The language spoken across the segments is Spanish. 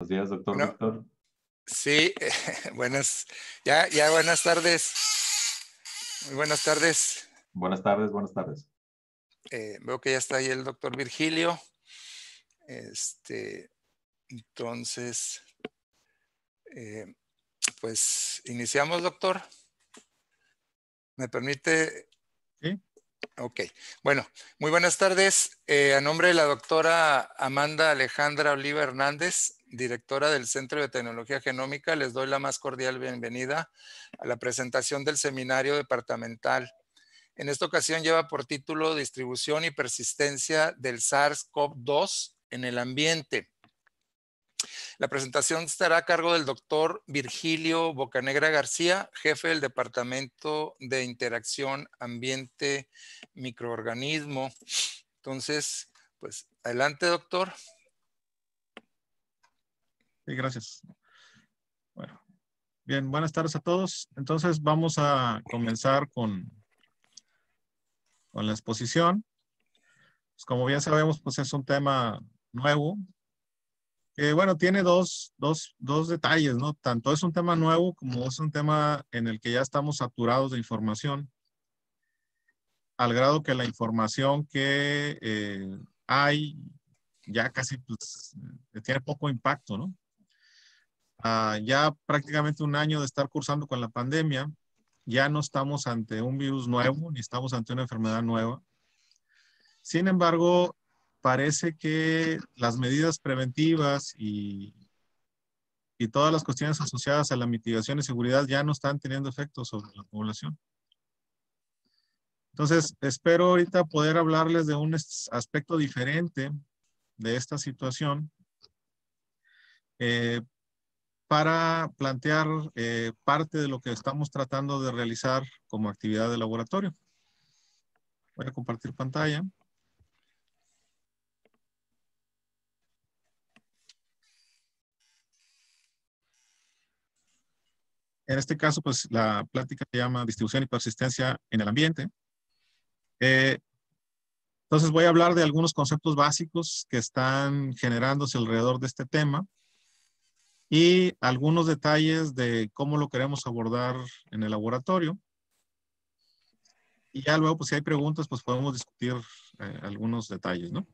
Buenos días, doctor Bueno, Víctor. sí, buenas tardes. Muy buenas tardes. Buenas tardes, buenas tardes. Veo que ya está ahí el doctor Virgilio. Este, entonces, eh, pues iniciamos, doctor. ¿Me permite? Sí. Ok. Bueno, muy buenas tardes. A nombre de la doctora Amanda Alejandra Oliva Hernández, directora del Centro de Tecnología Genómica, les doy la más cordial bienvenida a la presentación del seminario departamental. En esta ocasión lleva por título Distribución y persistencia del SARS-CoV-2 en el ambiente. La presentación estará a cargo del doctor Virgilio Bocanegra García, jefe del Departamento de Interacción Ambiente-Microorganismo. Entonces, pues adelante, doctor. Sí, gracias. Bueno, bien, buenas tardes a todos. Entonces vamos a comenzar con la exposición. Pues como bien sabemos, pues es un tema nuevo. Bueno, tiene dos detalles, ¿no? Tanto es un tema nuevo como es un tema en el que ya estamos saturados de información, al grado que la información que hay ya casi pues, tiene poco impacto, ¿no? Ya prácticamente un año de estar cursando con la pandemia, ya no estamos ante un virus nuevo, ni estamos ante una enfermedad nueva. Sin embargo, parece que las medidas preventivas y todas las cuestiones asociadas a la mitigación y seguridad ya no están teniendo efecto sobre la población. Entonces, espero ahorita poder hablarles de un aspecto diferente de esta situación, para plantear parte de lo que estamos tratando de realizar como actividad de laboratorio. Voy a compartir pantalla. En este caso, pues la plática se llama Distribución y persistencia en el ambiente. Entonces voy a hablar de algunos conceptos básicos que están generándose alrededor de este tema y algunos detalles de cómo lo queremos abordar en el laboratorio. Y ya luego, pues si hay preguntas, pues podemos discutir algunos detalles, ¿no?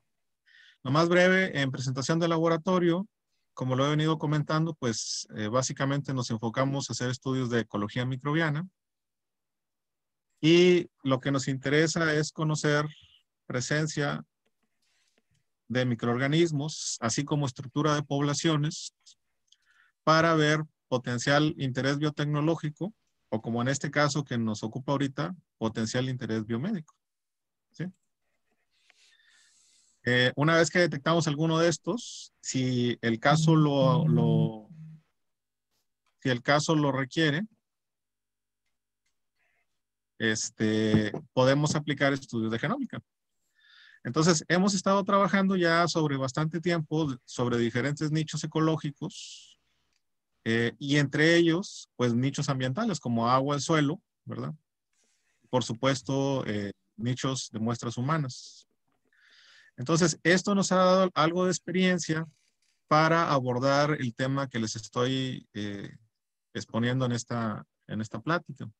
Lo más breve, en presentación del laboratorio, como lo he venido comentando, pues básicamente nos enfocamos a hacer estudios de ecología microbiana. Y lo que nos interesa es conocer presencia de microorganismos, así como estructura de poblaciones, para ver potencial interés biotecnológico, o como en este caso que nos ocupa ahorita, potencial interés biomédico. ¿Sí? Una vez que detectamos alguno de estos, si el caso si el caso lo requiere, podemos aplicar estudios de genómica. Entonces, hemos estado trabajando ya sobre bastante tiempo sobre diferentes nichos ecológicos y entre ellos, pues nichos ambientales como agua, el suelo, ¿verdad? Por supuesto, nichos de muestras humanas. Entonces, esto nos ha dado algo de experiencia para abordar el tema que les estoy exponiendo en esta plática.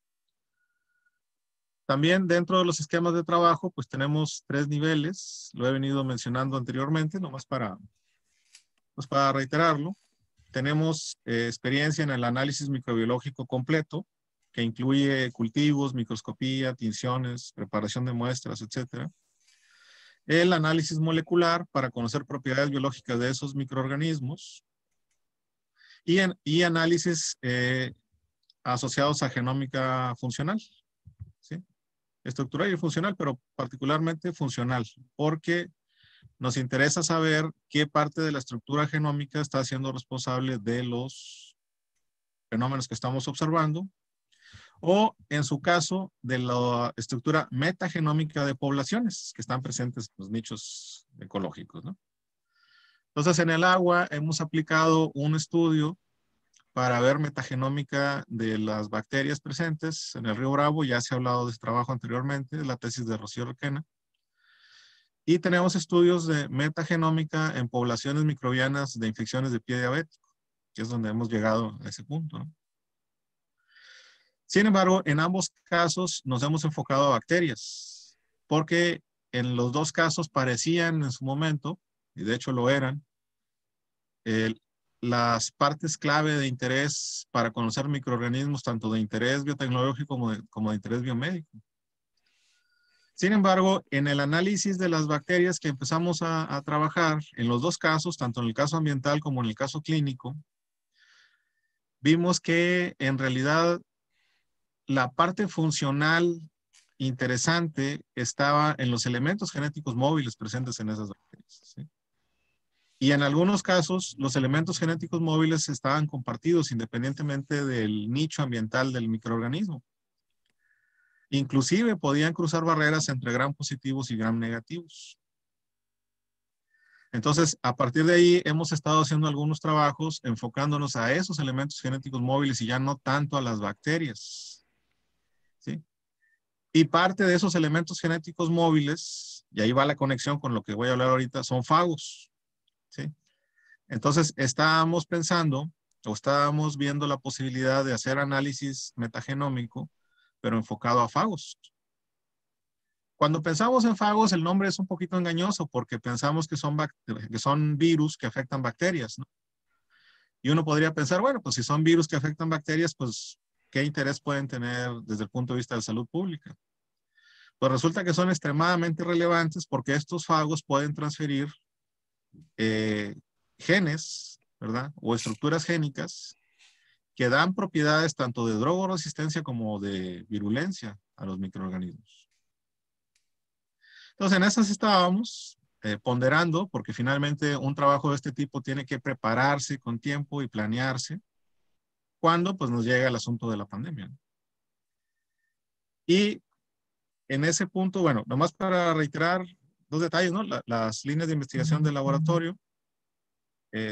También dentro de los esquemas de trabajo, pues tenemos 3 niveles. Lo he venido mencionando anteriormente, nomás para reiterarlo. Tenemos experiencia en el análisis microbiológico completo, que incluye cultivos, microscopía, tinciones, preparación de muestras, etc. El análisis molecular para conocer propiedades biológicas de esos microorganismos. Y análisis asociados a genómica funcional. ¿Sí? Estructural y funcional, pero particularmente funcional, porque nos interesa saber qué parte de la estructura genómica está siendo responsable de los fenómenos que estamos observando, o en su caso, de la estructura metagenómica de poblaciones que están presentes en los nichos ecológicos, ¿no? Entonces, en el agua hemos aplicado un estudio para ver metagenómica de las bacterias presentes en el río Bravo. Ya se ha hablado de este trabajo anteriormente, la tesis de Rocío Requena. Y tenemos estudios de metagenómica en poblaciones microbianas de infecciones de pie diabético, que es donde hemos llegado a ese punto, ¿no? Sin embargo, en ambos casos nos hemos enfocado a bacterias, porque en los dos casos parecían en su momento, y de hecho lo eran, las partes clave de interés para conocer microorganismos, tanto de interés biotecnológico como de interés biomédico. Sin embargo, en el análisis de las bacterias que empezamos a trabajar, en los dos casos, tanto en el caso ambiental como en el caso clínico, vimos que en realidad la parte funcional interesante estaba en los elementos genéticos móviles presentes en esas bacterias, ¿sí? Y en algunos casos, los elementos genéticos móviles estaban compartidos independientemente del nicho ambiental del microorganismo. Inclusive podían cruzar barreras entre gram positivos y gram negativos. Entonces, a partir de ahí hemos estado haciendo algunos trabajos enfocándonos a esos elementos genéticos móviles y ya no tanto a las bacterias, ¿sí? Y parte de esos elementos genéticos móviles, y ahí va la conexión con lo que voy a hablar ahorita, son fagos, ¿sí? Entonces, estábamos pensando o estábamos viendo la posibilidad de hacer análisis metagenómico, pero enfocado a fagos. Cuando pensamos en fagos, el nombre es un poquito engañoso porque pensamos que son virus que afectan bacterias, ¿no? Y uno podría pensar, bueno, pues si son virus que afectan bacterias, pues, ¿qué interés pueden tener desde el punto de vista de salud pública? Pues resulta que son extremadamente relevantes porque estos fagos pueden transferir genes, ¿verdad? O estructuras génicas que dan propiedades tanto de drogoresistencia como de virulencia a los microorganismos. Entonces, en esas estábamos ponderando, porque finalmente un trabajo de este tipo tiene que prepararse con tiempo y planearse cuando pues, nos llega el asunto de la pandemia, ¿no? Y en ese punto, bueno, nomás para reiterar dos detalles, ¿no? Las líneas de investigación del laboratorio,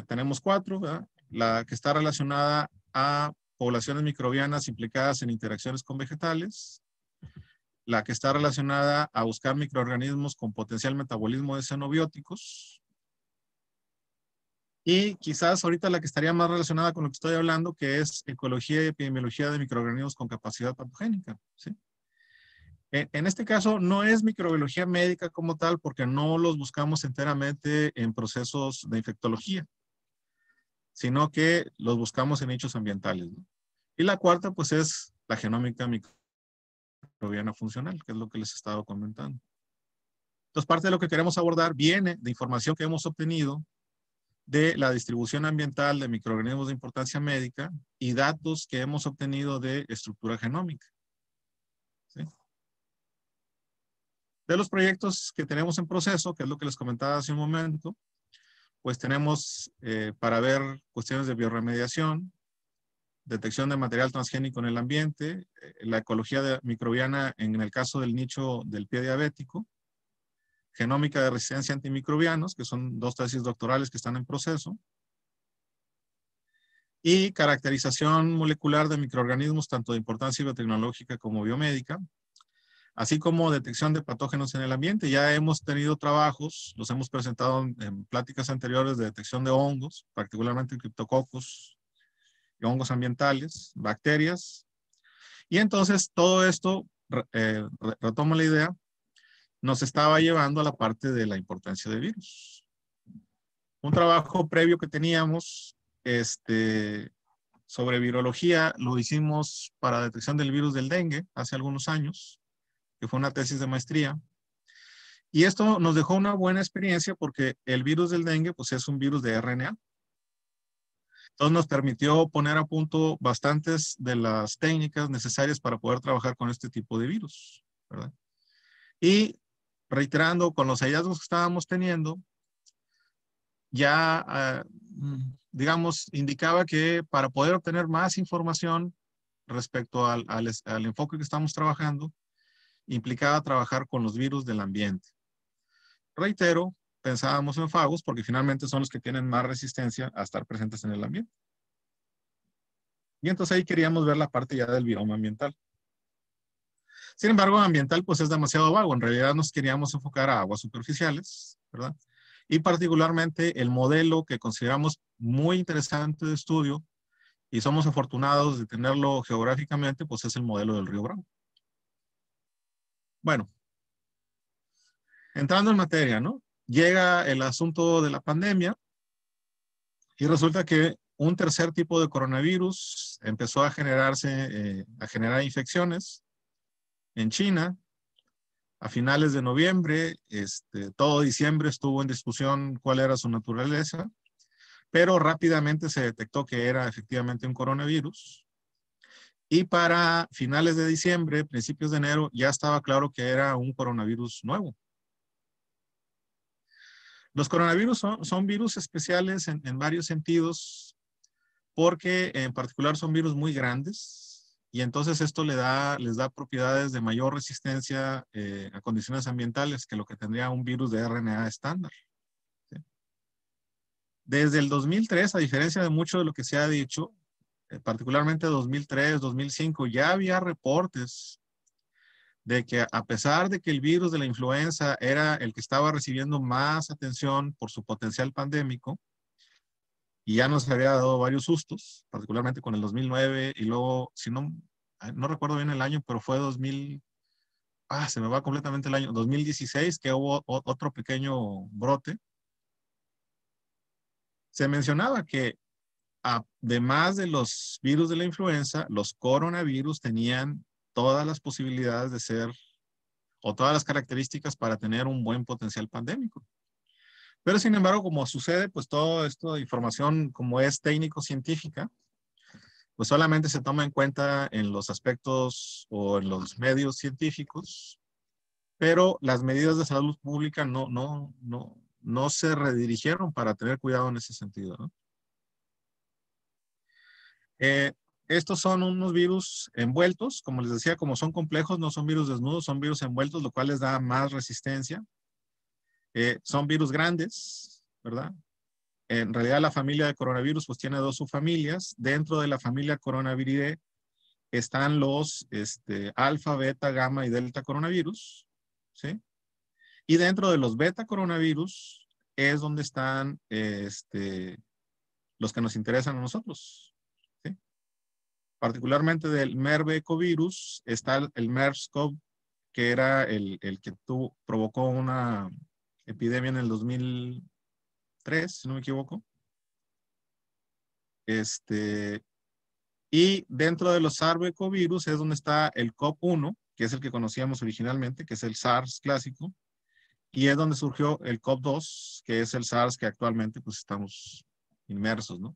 tenemos 4, ¿verdad? La que está relacionada a poblaciones microbianas implicadas en interacciones con vegetales, la que está relacionada a buscar microorganismos con potencial metabolismo de xenobióticos, y quizás ahorita la que estaría más relacionada con lo que estoy hablando, que es ecología y epidemiología de microorganismos con capacidad patogénica, ¿sí? En este caso no es microbiología médica como tal, porque no los buscamos enteramente en procesos de infectología, sino que los buscamos en nichos ambientales, ¿no? Y la cuarta, pues, es la genómica microbiana funcional, que es lo que les he estado comentando. Entonces, parte de lo que queremos abordar viene de información que hemos obtenido de la distribución ambiental de microorganismos de importancia médica y datos que hemos obtenido de estructura genómica, ¿sí? De los proyectos que tenemos en proceso, que es lo que les comentaba hace un momento, pues tenemos para ver cuestiones de biorremediación, detección de material transgénico en el ambiente, la ecología microbiana en el caso del nicho del pie diabético, genómica de resistencia a antimicrobianos, que son 2 tesis doctorales que están en proceso, y caracterización molecular de microorganismos tanto de importancia biotecnológica como biomédica, así como detección de patógenos en el ambiente. Ya hemos tenido trabajos, los hemos presentado en pláticas anteriores de detección de hongos, particularmente criptococos y hongos ambientales, bacterias. Y entonces todo esto, retomo la idea, nos estaba llevando a la parte de la importancia de virus. Un trabajo previo que teníamos sobre virología lo hicimos para detección del virus del dengue hace algunos años, que fue una tesis de maestría. Y esto nos dejó una buena experiencia porque el virus del dengue pues, es un virus de RNA. Entonces nos permitió poner a punto bastantes de las técnicas necesarias para poder trabajar con este tipo de virus, ¿verdad? Y reiterando, con los hallazgos que estábamos teniendo, ya, digamos, indicaba que para poder obtener más información respecto al enfoque que estamos trabajando, implicaba trabajar con los virus del ambiente. Reitero, pensábamos en fagos porque finalmente son los que tienen más resistencia a estar presentes en el ambiente. Y entonces ahí queríamos ver la parte ya del bioma ambiental. Sin embargo, ambiental pues es demasiado vago. En realidad nos queríamos enfocar a aguas superficiales, ¿verdad? Y particularmente el modelo que consideramos muy interesante de estudio y somos afortunados de tenerlo geográficamente, pues es el modelo del Río Bravo. Bueno, entrando en materia, ¿no? Llega el asunto de la pandemia y resulta que un tercer tipo de coronavirus empezó a generar infecciones en China. A finales de noviembre, todo diciembre estuvo en discusión cuál era su naturaleza, pero rápidamente se detectó que era efectivamente un coronavirus. Y para finales de diciembre, principios de enero, ya estaba claro que era un coronavirus nuevo. Los coronavirus son virus especiales en varios sentidos, porque en particular son virus muy grandes y entonces esto les da propiedades de mayor resistencia a condiciones ambientales que lo que tendría un virus de RNA estándar. ¿Sí? Desde el 2003, a diferencia de mucho de lo que se ha dicho, particularmente 2003, 2005, ya había reportes de que a pesar de que el virus de la influenza era el que estaba recibiendo más atención por su potencial pandémico, y ya nos había dado varios sustos, particularmente con el 2009 y luego, si no recuerdo bien el año, pero fue 2000, se me va completamente el año, 2016, que hubo otro pequeño brote. Se mencionaba que además de los virus de la influenza, los coronavirus tenían todas las posibilidades de ser, o todas las características para tener un buen potencial pandémico. Pero sin embargo, como sucede, pues todo esto de información como es técnico-científica, pues solamente se toma en cuenta en los aspectos o en los medios científicos, pero las medidas de salud pública no se redirigieron para tener cuidado en ese sentido, ¿no? Estos son unos virus envueltos, como les decía, como son complejos, no son virus desnudos, son virus envueltos, lo cual les da más resistencia. Son virus grandes, ¿verdad? En realidad la familia de coronavirus pues tiene dos subfamilias. Dentro de la familia Coronaviridae están los alfa, beta, gamma y delta coronavirus, ¿sí? Y dentro de los beta coronavirus es donde están los que nos interesan a nosotros, ¿sí? Particularmente del MERV-ecovirus está el MERS-CoV, que era el que provocó una epidemia en el 2003, si no me equivoco. Y dentro de los SARS-CoV-virus es donde está el CoV-1, que es el que conocíamos originalmente, que es el SARS clásico, y es donde surgió el CoV-2, que es el SARS que actualmente pues estamos inmersos, ¿no?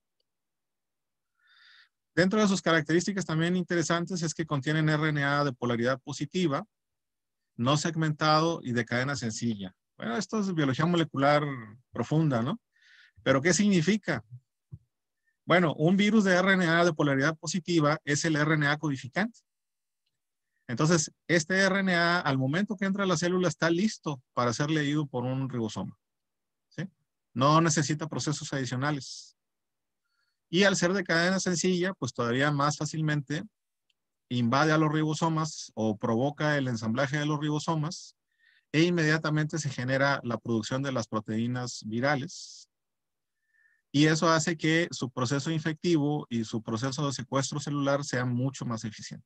Dentro de sus características también interesantes es que contienen RNA de polaridad positiva, no segmentado y de cadena sencilla. Bueno, esto es biología molecular profunda, ¿no? Pero ¿qué significa? Bueno, un virus de RNA de polaridad positiva es el RNA codificante. Entonces, este RNA, al momento que entra a la célula, está listo para ser leído por un ribosoma, ¿sí? No necesita procesos adicionales. Y al ser de cadena sencilla, pues todavía más fácilmente invade a los ribosomas o provoca el ensamblaje de los ribosomas e inmediatamente se genera la producción de las proteínas virales. Y eso hace que su proceso infectivo y su proceso de secuestro celular sea mucho más eficiente.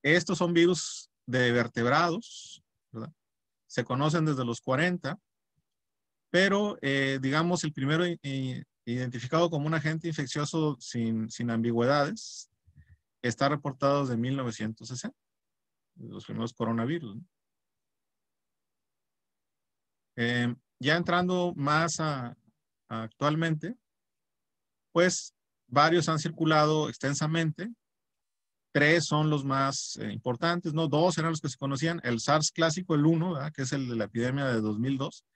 Estos son virus de vertebrados, ¿verdad? Se conocen desde los 40, pero digamos el primero identificado como un agente infeccioso sin ambigüedades está reportado desde 1960, los primeros coronavirus, ¿no? Ya entrando más actualmente, pues varios han circulado extensamente. 3 son los más importantes, ¿no? 2 eran los que se conocían. El SARS clásico, el 1, ¿verdad? Que es el de la epidemia de 2002.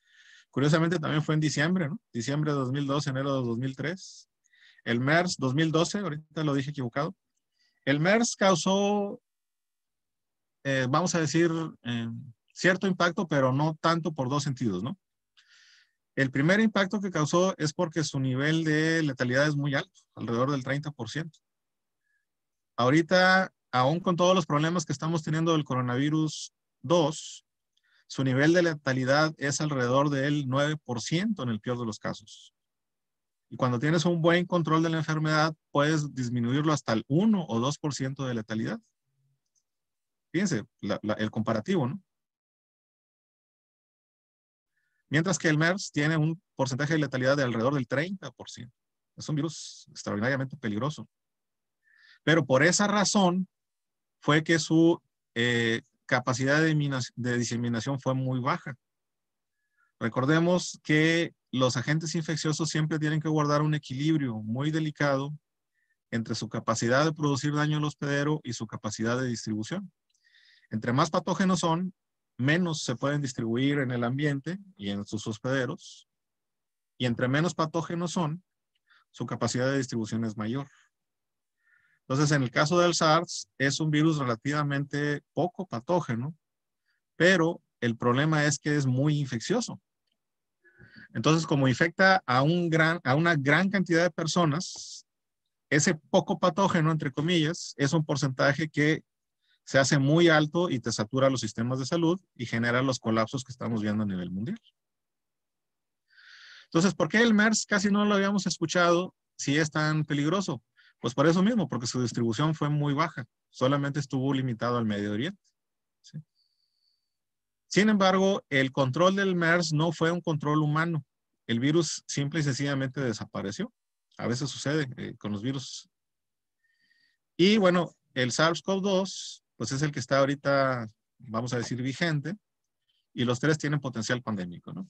Curiosamente también fue en diciembre, ¿no? Diciembre de 2002, enero de 2003. El MERS 2012, ahorita lo dije equivocado. El MERS causó, vamos a decir, cierto impacto, pero no tanto por 2 sentidos, ¿no? El primer impacto que causó es porque su nivel de letalidad es muy alto, alrededor del 30%. Ahorita aún con todos los problemas que estamos teniendo del coronavirus 2, su nivel de letalidad es alrededor del 9% en el peor de los casos. Y cuando tienes un buen control de la enfermedad, puedes disminuirlo hasta el 1 o 2% de letalidad. Fíjense, el comparativo, ¿no? Mientras que el MERS tiene un porcentaje de letalidad de alrededor del 30%. Es un virus extraordinariamente peligroso. Pero por esa razón fue que su capacidad de diseminación fue muy baja. Recordemos que los agentes infecciosos siempre tienen que guardar un equilibrio muy delicado entre su capacidad de producir daño al hospedero y su capacidad de distribución. Entre más patógenos son, menos se pueden distribuir en el ambiente y en sus hospederos. Y entre menos patógenos son, su capacidad de distribución es mayor. Entonces, en el caso del SARS, es un virus relativamente poco patógeno, pero el problema es que es muy infeccioso. Entonces, como infecta a una gran cantidad de personas, ese poco patógeno, entre comillas, es un porcentaje que se hace muy alto y te satura los sistemas de salud y genera los colapsos que estamos viendo a nivel mundial. Entonces, ¿por qué el MERS casi no lo habíamos escuchado si es tan peligroso? Pues por eso mismo, porque su distribución fue muy baja. Solamente estuvo limitado al Medio Oriente. ¿Sí? Sin embargo, el control del MERS no fue un control humano. El virus simple y sencillamente desapareció. A veces sucede con los virus. Y bueno, el SARS-CoV-2, pues es el que está ahorita, vamos a decir, vigente. Y los tres tienen potencial pandémico, ¿no?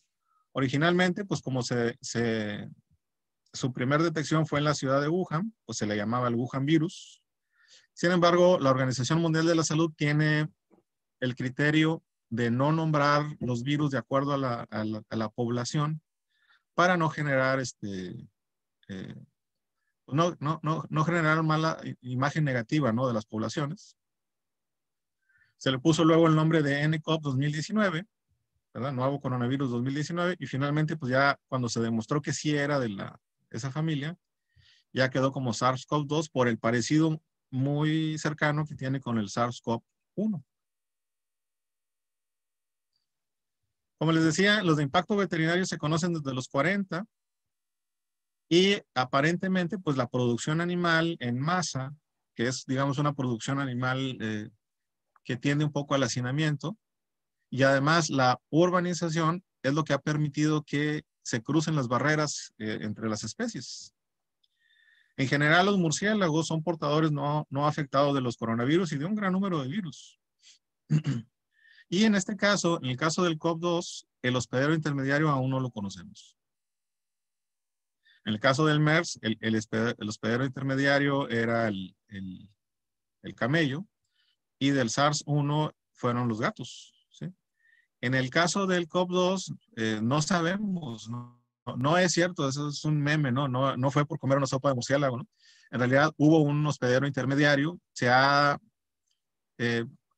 Originalmente, pues como su primer detección fue en la ciudad de Wuhan, pues se le llamaba el Wuhan virus. Sin embargo, la Organización Mundial de la Salud tiene el criterio de no nombrar los virus de acuerdo a la población para no generar no generar mala imagen negativa, ¿no? De las poblaciones. Se le puso luego el nombre de nCoV 2019, ¿verdad? Nuevo coronavirus 2019, y finalmente, pues ya cuando se demostró que sí era de esa familia, ya quedó como SARS-CoV-2 por el parecido muy cercano que tiene con el SARS-CoV-1. Como les decía, los de impacto veterinario se conocen desde los 40 y aparentemente, pues la producción animal en masa, que es, digamos, una producción animal que tiende un poco al hacinamiento, y además la urbanización es lo que ha permitido que se crucen las barreras entre las especies. En general, los murciélagos son portadores no afectados de los coronavirus y de un gran número de virus. Y en este caso, en el caso del COV-2, el hospedero intermediario aún no lo conocemos. En el caso del MERS, el hospedero intermediario era el camello, y del SARS-1 fueron los gatos. ¿Sí? En el caso del COV-2, no sabemos, no es cierto, eso es un meme, no fue por comer una sopa de murciélago, ¿no? En realidad hubo un hospedero intermediario, ha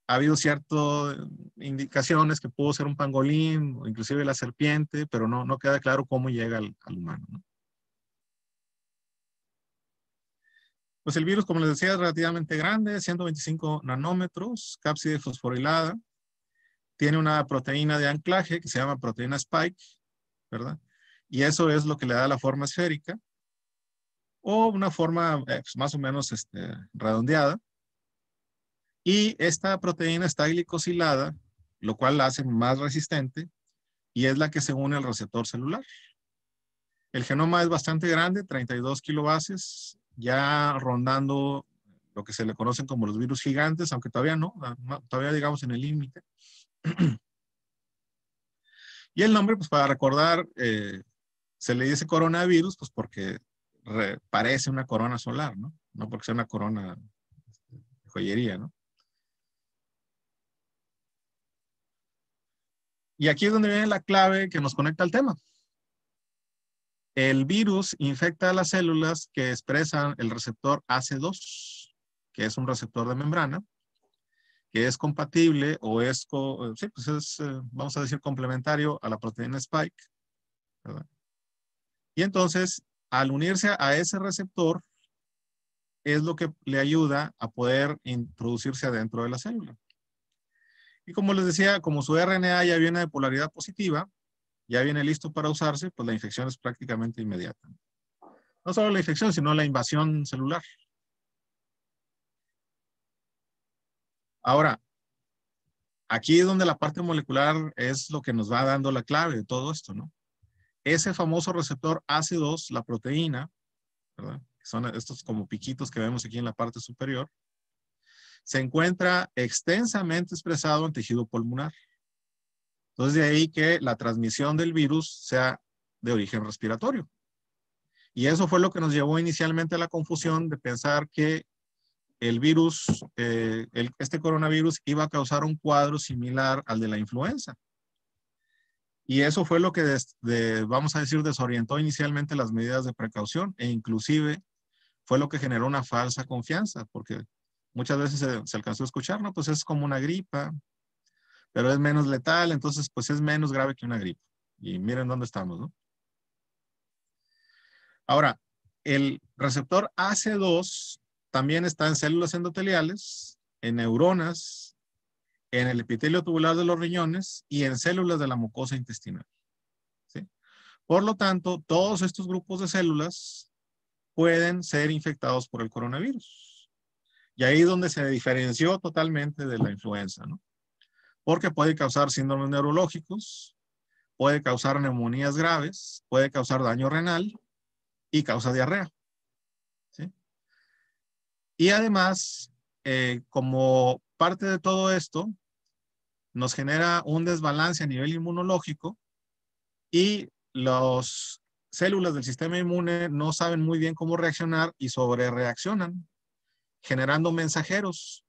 habido ciertas indicaciones que pudo ser un pangolín, o inclusive la serpiente, pero no queda claro cómo llega al humano, ¿no? Pues el virus, como les decía, es relativamente grande, 125 nanómetros, cápside fosforilada, tiene una proteína de anclaje que se llama proteína Spike, ¿verdad? Y eso es lo que le da la forma esférica, o una forma pues, más o menos redondeada. Y esta proteína está glicosilada, lo cual la hace más resistente, y es la que se une al receptor celular. El genoma es bastante grande, 32 kilobases, ya rondando lo que se le conocen como los virus gigantes, aunque todavía no, todavía digamos en el límite. Y el nombre, pues para recordar, se le dice coronavirus, pues porque parece una corona solar, ¿no? No porque sea una corona de joyería, ¿no? Y aquí es donde viene la clave que nos conecta al tema. El virus infecta a las células que expresan el receptor AC2, que es un receptor de membrana, que es compatible o sí, pues es, vamos a decir, complementario a la proteína Spike, ¿verdad? Y entonces, al unirse a ese receptor, es lo que le ayuda a poder introducirse adentro de la célula. Y como les decía, como su RNA ya viene de polaridad positiva, ya viene listo para usarse, pues la infección es prácticamente inmediata. No solo la infección, sino la invasión celular. Ahora, aquí es donde la parte molecular es lo que nos va dando la clave de todo esto, ¿no? Ese famoso receptor AC2, la proteína, ¿verdad? Son estos como piquitos que vemos aquí en la parte superior, se encuentra extensamente expresado en tejido pulmonar. Entonces, de ahí que la transmisión del virus sea de origen respiratorio. Y eso fue lo que nos llevó inicialmente a la confusión de pensar que el virus, este coronavirus iba a causar un cuadro similar al de la influenza. Y eso fue lo que, vamos a decir, desorientó inicialmente las medidas de precaución e inclusive fue lo que generó una falsa confianza, porque muchas veces se alcanzó a escuchar, ¿no? Pues es como una gripa, pero es menos letal, entonces pues es menos grave que una gripa. Y miren dónde estamos, ¿no? Ahora, el receptor AC2 también está en células endoteliales, en neuronas, en el epitelio tubular de los riñones y en células de la mucosa intestinal. ¿Sí? Por lo tanto, todos estos grupos de células pueden ser infectados por el coronavirus. Y ahí es donde se diferenció totalmente de la influenza, ¿no? Porque puede causar síndromes neurológicos, puede causar neumonías graves, puede causar daño renal y causa diarrea. ¿Sí? Y además, como parte de todo esto, nos genera un desbalance a nivel inmunológico y las células del sistema inmune no saben muy bien cómo reaccionar y sobrereaccionan, generando mensajeros.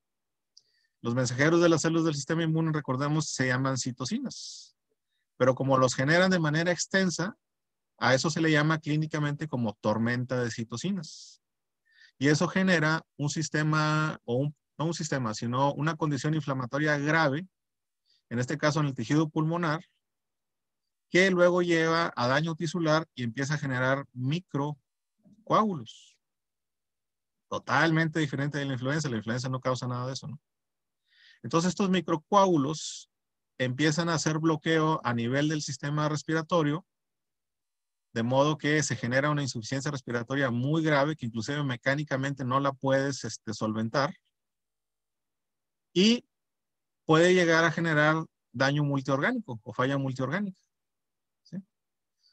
Los mensajeros de las células del sistema inmune, recordemos, se llaman citocinas. Pero como los generan de manera extensa, a eso se le llama clínicamente como tormenta de citocinas. Y eso genera un sistema, no un sistema, sino una condición inflamatoria grave, en este caso en el tejido pulmonar, que luego lleva a daño tisular y empieza a generar microcoágulos. Totalmente diferente de la influenza. La influenza no causa nada de eso, ¿no? Entonces estos microcoágulos empiezan a hacer bloqueo a nivel del sistema respiratorio, de modo que se genera una insuficiencia respiratoria muy grave que inclusive mecánicamente no la puedes solventar y puede llegar a generar daño multiorgánico o falla multiorgánica. ¿Sí?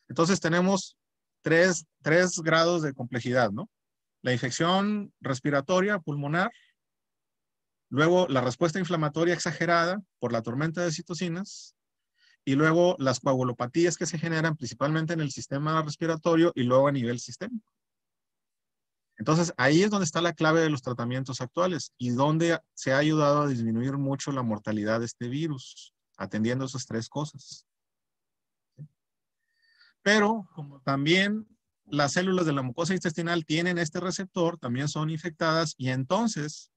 Entonces tenemos tres grados de complejidad, ¿no? La infección respiratoria pulmonar, luego la respuesta inflamatoria exagerada por la tormenta de citocinas, y luego las coagulopatías que se generan principalmente en el sistema respiratorio y luego a nivel sistémico. Entonces, ahí es donde está la clave de los tratamientos actuales y donde se ha ayudado a disminuir mucho la mortalidad de este virus, atendiendo esas tres cosas. Pero, como también las células de la mucosa intestinal tienen este receptor, también son infectadas y entonces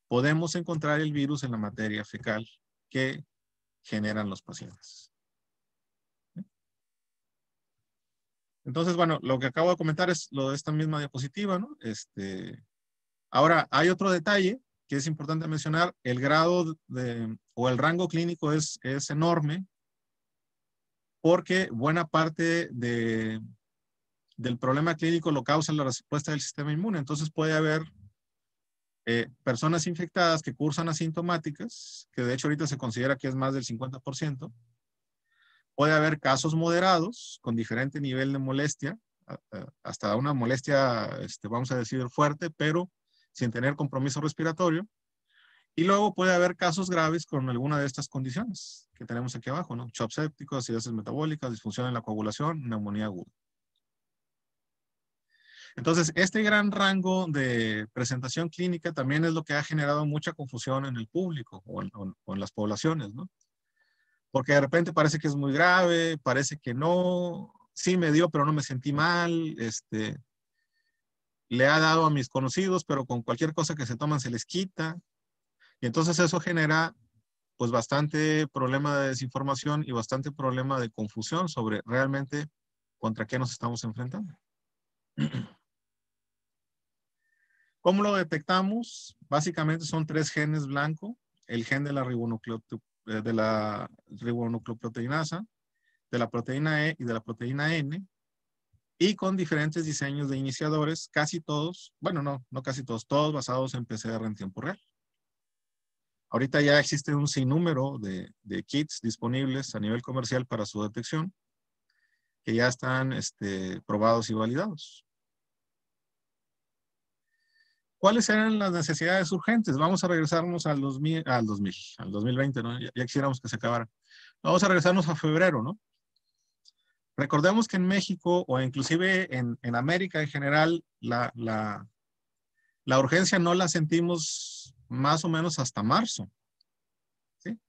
podemos encontrar el virus en la materia fecal que generan los pacientes. Entonces, bueno, lo que acabo de comentar es lo de esta misma diapositiva, ¿no? Ahora, hay otro detalle que es importante mencionar. El grado o el rango clínico es enorme porque buena parte del problema clínico lo causa la respuesta del sistema inmune. Entonces puede haber personas infectadas que cursan asintomáticas, que de hecho ahorita se considera que es más del 50%. Puede haber casos moderados con diferente nivel de molestia, hasta una molestia, vamos a decir, fuerte, pero sin tener compromiso respiratorio. Y luego puede haber casos graves con alguna de estas condiciones que tenemos aquí abajo, ¿no? Shock séptico, acidosis metabólica, disfunción en la coagulación, neumonía aguda. Entonces, este gran rango de presentación clínica también es lo que ha generado mucha confusión en el público o en las poblaciones, ¿no? Porque de repente parece que es muy grave, parece que no, sí me dio, pero no me sentí mal, le ha dado a mis conocidos, pero con cualquier cosa que se toman se les quita. Y entonces eso genera pues bastante problema de desinformación y bastante problema de confusión sobre realmente contra qué nos estamos enfrentando. ¿Cómo lo detectamos? Básicamente son 3 genes blanco, el gen de la ribonucleoproteinasa, de la proteína E y de la proteína N, y con diferentes diseños de iniciadores, casi todos, bueno, no casi todos, todos basados en PCR en tiempo real. Ahorita ya existe un sinnúmero de kits disponibles a nivel comercial para su detección, que ya están probados y validados. ¿Cuáles eran las necesidades urgentes? Vamos a regresarnos al 2020, ¿no? Ya quisiéramos que se acabara. Vamos a regresarnos a febrero, ¿no? Recordemos que en México, o inclusive en América en general, la urgencia no la sentimos más o menos hasta marzo, ¿sí?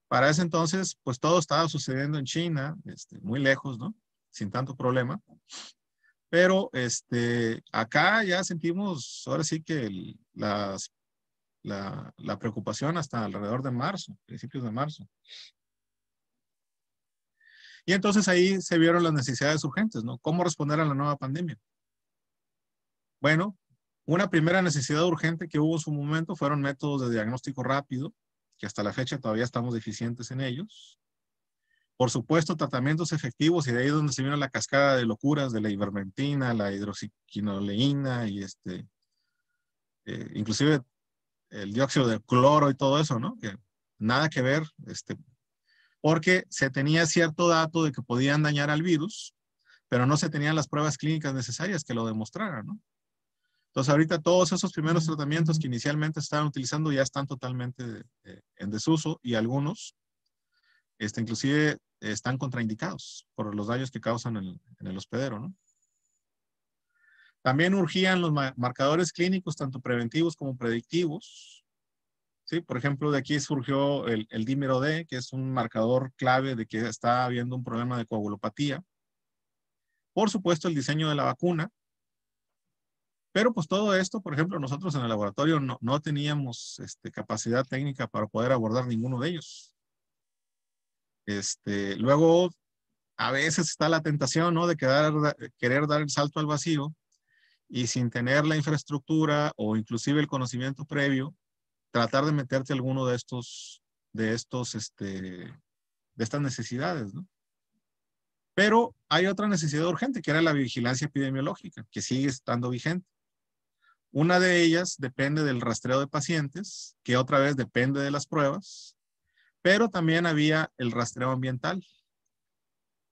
Para ese entonces, pues todo estaba sucediendo en China, muy lejos, ¿no? Sin tanto problema. Pero acá ya sentimos, ahora sí que la preocupación hasta alrededor de marzo, principios de marzo. Y entonces ahí se vieron las necesidades urgentes, ¿no? ¿Cómo responder a la nueva pandemia? Bueno, una primera necesidad urgente que hubo en su momento fueron métodos de diagnóstico rápido, que hasta la fecha todavía estamos deficientes en ellos. Por supuesto, tratamientos efectivos, y de ahí es donde se vino la cascada de locuras de la ivermectina, la hidroxiquinoleína y inclusive el dióxido de cloro y todo eso, ¿no? Que nada que ver, porque se tenía cierto dato de que podían dañar al virus, pero no se tenían las pruebas clínicas necesarias que lo demostraran, ¿no? Entonces, ahorita todos esos primeros tratamientos que inicialmente estaban utilizando ya están totalmente en desuso, y algunos, inclusive, están contraindicados por los daños que causan en el hospedero, ¿no? También urgían los marcadores clínicos, tanto preventivos como predictivos. ¿Sí? Por ejemplo, de aquí surgió el dímero D, que es un marcador clave de que está habiendo un problema de coagulopatía. Por supuesto, el diseño de la vacuna. Pero pues todo esto, por ejemplo, nosotros en el laboratorio no teníamos capacidad técnica para poder abordar ninguno de ellos. Luego, a veces está la tentación, ¿no? De querer dar el salto al vacío, y sin tener la infraestructura o inclusive el conocimiento previo, tratar de meterte alguno de estas necesidades, ¿no? Pero hay otra necesidad urgente, que era la vigilancia epidemiológica, que sigue estando vigente. Una de ellas depende del rastreo de pacientes, que otra vez depende de las pruebas, pero también había el rastreo ambiental.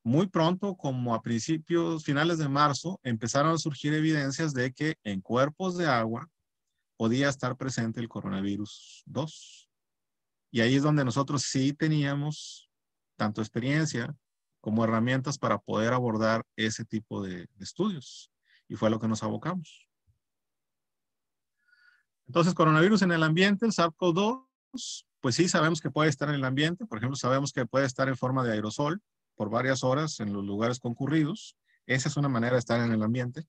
Muy pronto, como a finales de marzo, empezaron a surgir evidencias de que en cuerpos de agua podía estar presente el coronavirus 2. Y ahí es donde nosotros sí teníamos tanto experiencia como herramientas para poder abordar ese tipo de estudios. Y fue a lo que nos abocamos. Entonces, coronavirus en el ambiente, el SARS-CoV-2, pues sí sabemos que puede estar en el ambiente. Por ejemplo, sabemos que puede estar en forma de aerosol por varias horas en los lugares concurridos. Esa es una manera de estar en el ambiente.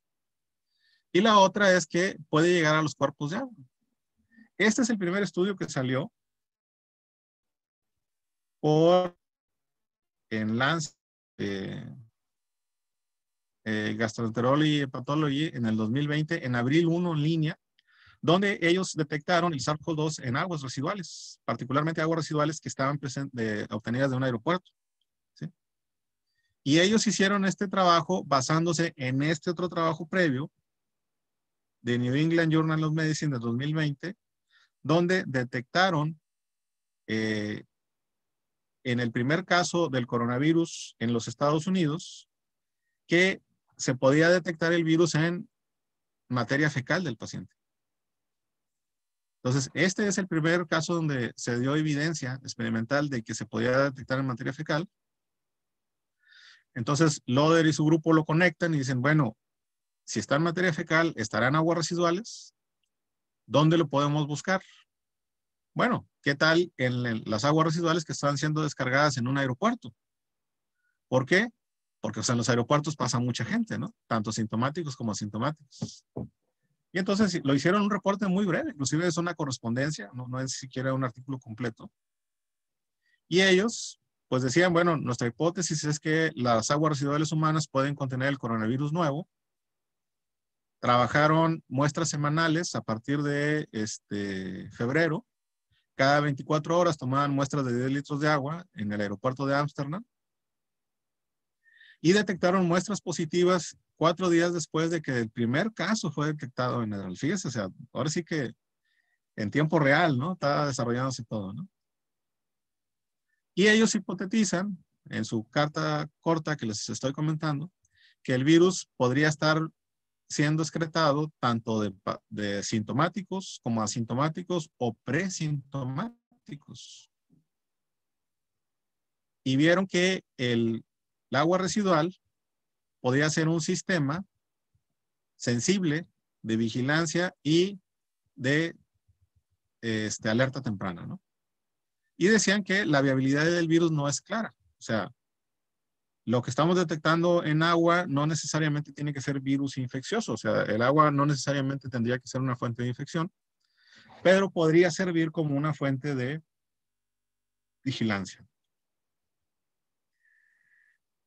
Y la otra es que puede llegar a los cuerpos de agua. Este es el primer estudio que salió en Lancet Gastroenterology y Pathology en el 2020, en abril 1 en línea, donde ellos detectaron el SARS-CoV-2 en aguas residuales, particularmente aguas residuales que estaban obtenidas de un aeropuerto. ¿Sí? Y ellos hicieron este trabajo basándose en este otro trabajo previo de New England Journal of Medicine de 2020, donde detectaron en el primer caso del coronavirus en los Estados Unidos que se podía detectar el virus en materia fecal del paciente. Entonces, este es el primer caso donde se dio evidencia experimental de que se podía detectar en materia fecal. Entonces, Loder y su grupo lo conectan y dicen, bueno, si está en materia fecal, ¿estará en aguas residuales? ¿Dónde lo podemos buscar? Bueno, ¿qué tal en las aguas residuales que están siendo descargadas en un aeropuerto? ¿Por qué? Porque en los aeropuertos pasa mucha gente, ¿no? Tanto sintomáticos como asintomáticos. Y entonces lo hicieron un reporte muy breve, inclusive es una correspondencia, no es siquiera un artículo completo. Y ellos, pues decían, bueno, nuestra hipótesis es que las aguas residuales humanas pueden contener el coronavirus nuevo, trabajaron muestras semanales a partir de febrero. Cada 24 horas tomaban muestras de 10 litros de agua en el aeropuerto de Ámsterdam y detectaron muestras positivas 4 días después de que el primer caso fue detectado en el. Fíjese, o sea, ahora sí que en tiempo real, ¿no? Está desarrollándose todo, ¿no? Y ellos hipotetizan, en su carta corta que les estoy comentando, que el virus podría estar siendo excretado tanto de sintomáticos como asintomáticos o presintomáticos. Y vieron que el agua residual podría ser un sistema sensible de vigilancia y de alerta temprana, ¿no? Y decían que la viabilidad del virus no es clara. O sea, lo que estamos detectando en agua no necesariamente tiene que ser virus infeccioso. O sea, el agua no necesariamente tendría que ser una fuente de infección, pero podría servir como una fuente de vigilancia.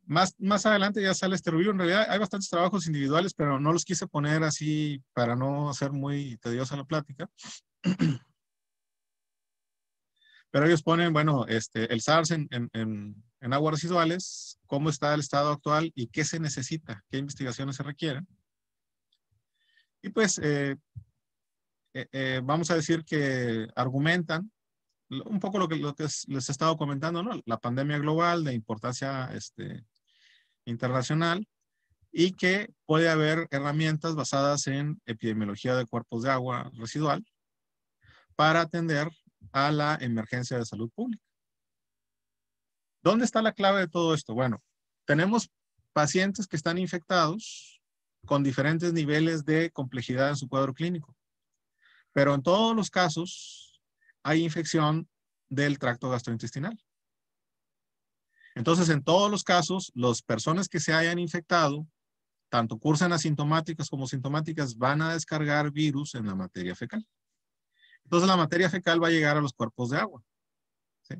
Más adelante ya sale este review. En realidad hay bastantes trabajos individuales, pero no los quise poner así para no hacer muy tediosa la plática. Pero ellos ponen, bueno, el SARS en aguas residuales, cómo está el estado actual y qué se necesita, qué investigaciones se requieren. Y pues vamos a decir que argumentan un poco lo que les he estado comentando, ¿no? La pandemia global de importancia internacional y que puede haber herramientas basadas en epidemiología de cuerpos de agua residual para atender a la emergencia de salud pública. ¿Dónde está la clave de todo esto? Bueno, tenemos pacientes que están infectados con diferentes niveles de complejidad en su cuadro clínico, pero en todos los casos hay infección del tracto gastrointestinal. Entonces, en todos los casos, las personas que se hayan infectado, tanto cursan asintomáticas como sintomáticas, van a descargar virus en la materia fecal. Entonces, la materia fecal va a llegar a los cuerpos de agua, ¿sí?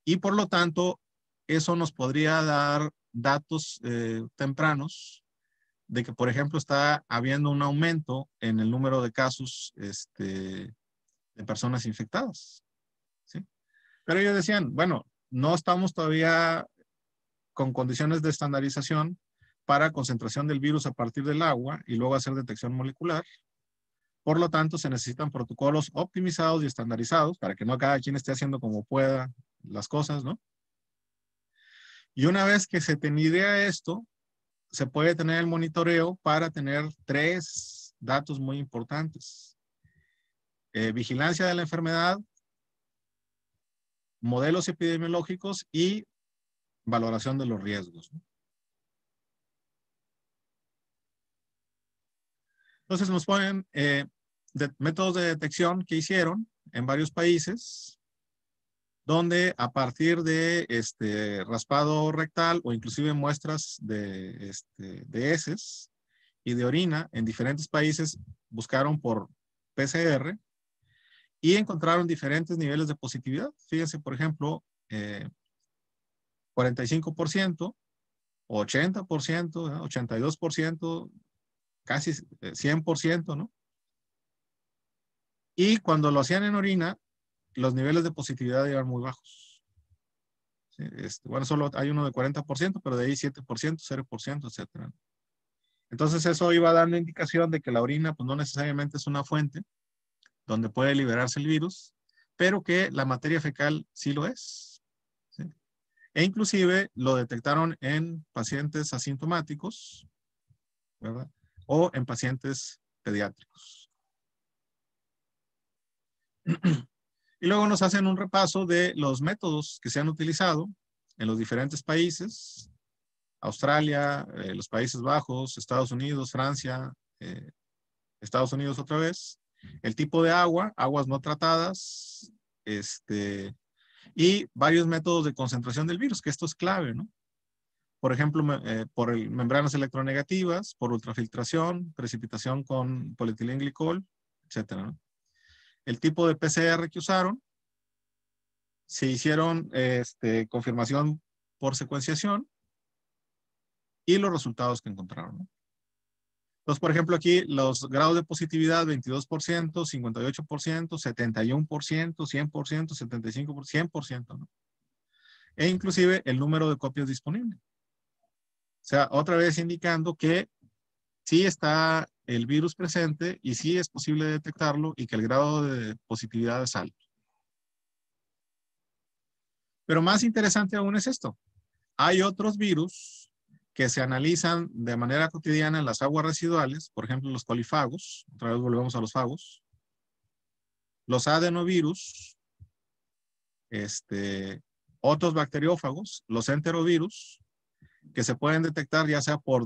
Y por lo tanto, eso nos podría dar datos tempranos de que, por ejemplo, está habiendo un aumento en el número de casos de personas infectadas, ¿sí? Pero ellos decían, bueno, no estamos todavía con condiciones de estandarización para concentración del virus a partir del agua y luego hacer detección molecular. Por lo tanto, se necesitan protocolos optimizados y estandarizados para que no cada quien esté haciendo como pueda las cosas, ¿no? Y una vez que se tendría esto, se puede tener el monitoreo para tener 3 datos muy importantes. Vigilancia de la enfermedad, modelos epidemiológicos y valoración de los riesgos, ¿no? Entonces nos ponen métodos de detección que hicieron en varios países, donde a partir de raspado rectal o inclusive muestras de heces y de orina en diferentes países, buscaron por PCR y encontraron diferentes niveles de positividad. Fíjense, por ejemplo, 45%, 80%, 82%, casi 100%, ¿no? Y cuando lo hacían en orina, los niveles de positividad eran muy bajos. ¿Sí? Bueno, solo hay uno de 40%, pero de ahí 7%, 0%, etcétera. Entonces eso iba dando indicación de que la orina pues no necesariamente es una fuente donde puede liberarse el virus, pero que la materia fecal sí lo es, ¿sí? E inclusive lo detectaron en pacientes asintomáticos, ¿verdad? O en pacientes pediátricos. Y luego nos hacen un repaso de los métodos que se han utilizado en los diferentes países: Australia, los Países Bajos, Estados Unidos, Francia, Estados Unidos otra vez, el tipo de agua, aguas no tratadas, y varios métodos de concentración del virus, que esto es clave, ¿no? Por ejemplo, por membranas electronegativas, por ultrafiltración, precipitación con polietilenglicol, etcétera, ¿no? El tipo de PCR que usaron, se hicieron confirmación por secuenciación y los resultados que encontraron, ¿no? Entonces, por ejemplo, aquí los grados de positividad, 22%, 58%, 71%, 100%, 75%, 100%, ¿no? E inclusive el número de copias disponible. O sea, otra vez indicando que sí está el virus presente y sí es posible detectarlo y que el grado de positividad es alto. Pero más interesante aún es esto. Hay otros virus que se analizan de manera cotidiana en las aguas residuales, por ejemplo, los colifagos, otra vez volvemos a los fagos, los adenovirus, otros bacteriófagos, los enterovirus, que se pueden detectar ya sea por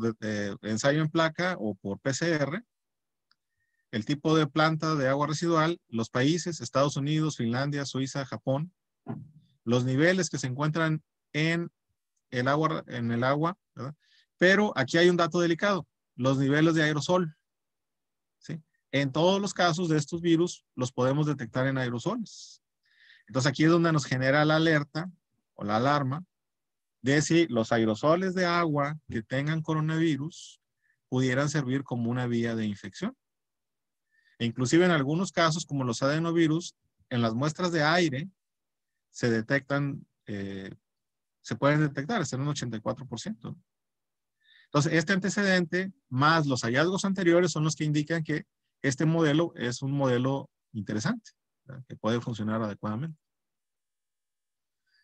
ensayo en placa o por PCR, el tipo de planta de agua residual, los países, Estados Unidos, Finlandia, Suiza, Japón, los niveles que se encuentran en el agua, ¿verdad? Pero aquí hay un dato delicado, los niveles de aerosol, ¿sí? En todos los casos de estos virus los podemos detectar en aerosoles. Entonces aquí es donde nos genera la alerta o la alarma de si los aerosoles de agua que tengan coronavirus pudieran servir como una vía de infección. E inclusive en algunos casos, como los adenovirus, en las muestras de aire se detectan, se pueden detectar, están en un 84%. Entonces, este antecedente más los hallazgos anteriores son los que indican que este modelo es un modelo interesante, ¿verdad? Que puede funcionar adecuadamente.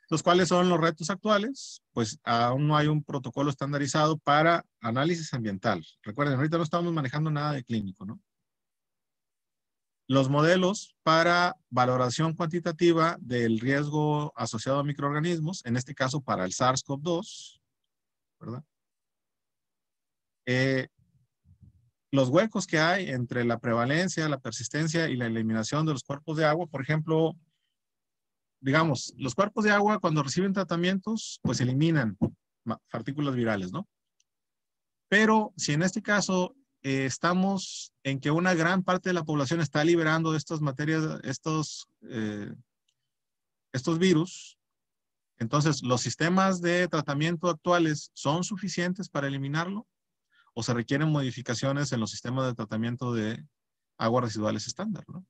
Los cuales son los retos actuales, pues aún no hay un protocolo estandarizado para análisis ambiental. Recuerden, ahorita no estamos manejando nada de clínico, ¿no? Los modelos para valoración cuantitativa del riesgo asociado a microorganismos, en este caso para el SARS-CoV-2, ¿verdad? Los huecos que hay entre la prevalencia, la persistencia y la eliminación de los cuerpos de agua, por ejemplo, digamos, los cuerpos de agua cuando reciben tratamientos, pues eliminan partículas virales, ¿no? Pero si en este caso estamos en que una gran parte de la población está liberando estas materias, estos virus, entonces, ¿los sistemas de tratamiento actuales son suficientes para eliminarlo? ¿O se requieren modificaciones en los sistemas de tratamiento de aguas residuales estándar, ¿no?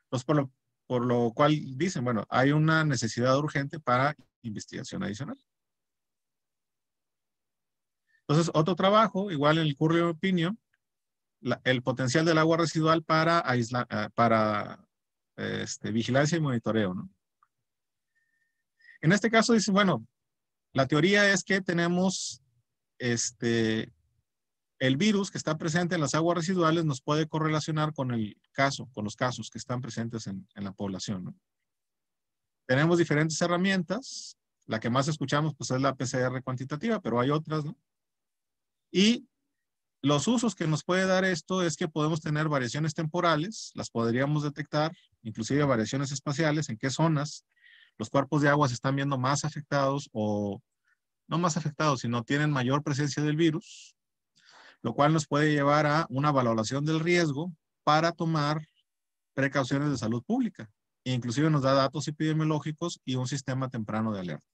Entonces, por lo cual dicen, bueno, hay una necesidad urgente para investigación adicional. Entonces, otro trabajo, igual en el Curriculum Opinion, el potencial del agua residual para vigilancia y monitoreo, ¿no? En este caso dice, bueno, la teoría es que tenemos el virus que está presente en las aguas residuales nos puede correlacionar con los casos que están presentes en la población, ¿no? Tenemos diferentes herramientas. La que más escuchamos pues es la PCR cuantitativa, pero hay otras, ¿no? Y los usos que nos puede dar esto es que podemos tener variaciones temporales, las podríamos detectar, inclusive variaciones espaciales, en qué zonas los cuerpos de agua se están viendo más afectados o no más afectados, sino tienen mayor presencia del virus, lo cual nos puede llevar a una valoración del riesgo para tomar precauciones de salud pública. E inclusive nos da datos epidemiológicos y un sistema temprano de alerta.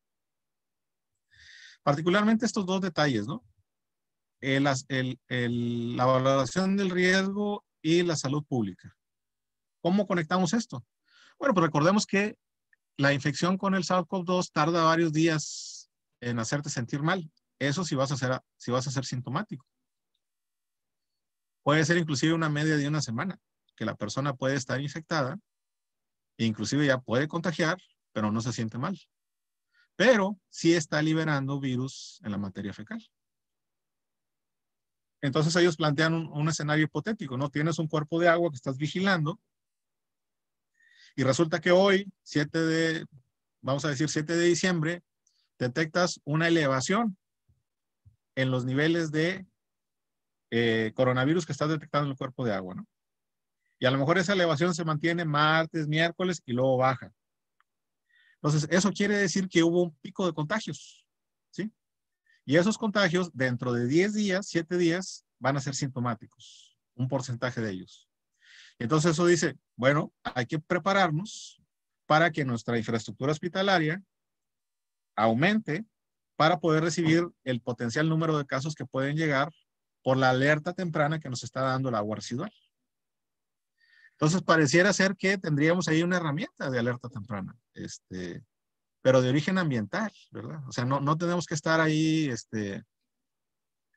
Particularmente estos dos detalles, ¿no? La valoración del riesgo y la salud pública. ¿Cómo conectamos esto? Bueno, pues recordemos que la infección con el SARS-CoV-2 tarda varios días en hacerte sentir mal. Eso si vas a ser sintomático. Puede ser inclusive una media de una semana, que la persona puede estar infectada, e inclusive ya puede contagiar, pero no se siente mal. Pero sí está liberando virus en la materia fecal. Entonces ellos plantean un escenario hipotético, ¿no? Tienes un cuerpo de agua que estás vigilando y resulta que hoy, 7 de diciembre, detectas una elevación en los niveles de coronavirus que estás detectando en el cuerpo de agua, ¿no? Y a lo mejor esa elevación se mantiene martes, miércoles y luego baja. Entonces, eso quiere decir que hubo un pico de contagios, ¿sí? Y esos contagios, dentro de 10 días, 7 días, van a ser sintomáticos, un porcentaje de ellos. Entonces, eso dice, bueno, hay que prepararnos para que nuestra infraestructura hospitalaria aumente para poder recibir el potencial número de casos que pueden llegar por la alerta temprana que nos está dando el agua residual. Entonces, pareciera ser que tendríamos ahí una herramienta de alerta temprana, pero de origen ambiental, ¿verdad? O sea, no tenemos que estar ahí,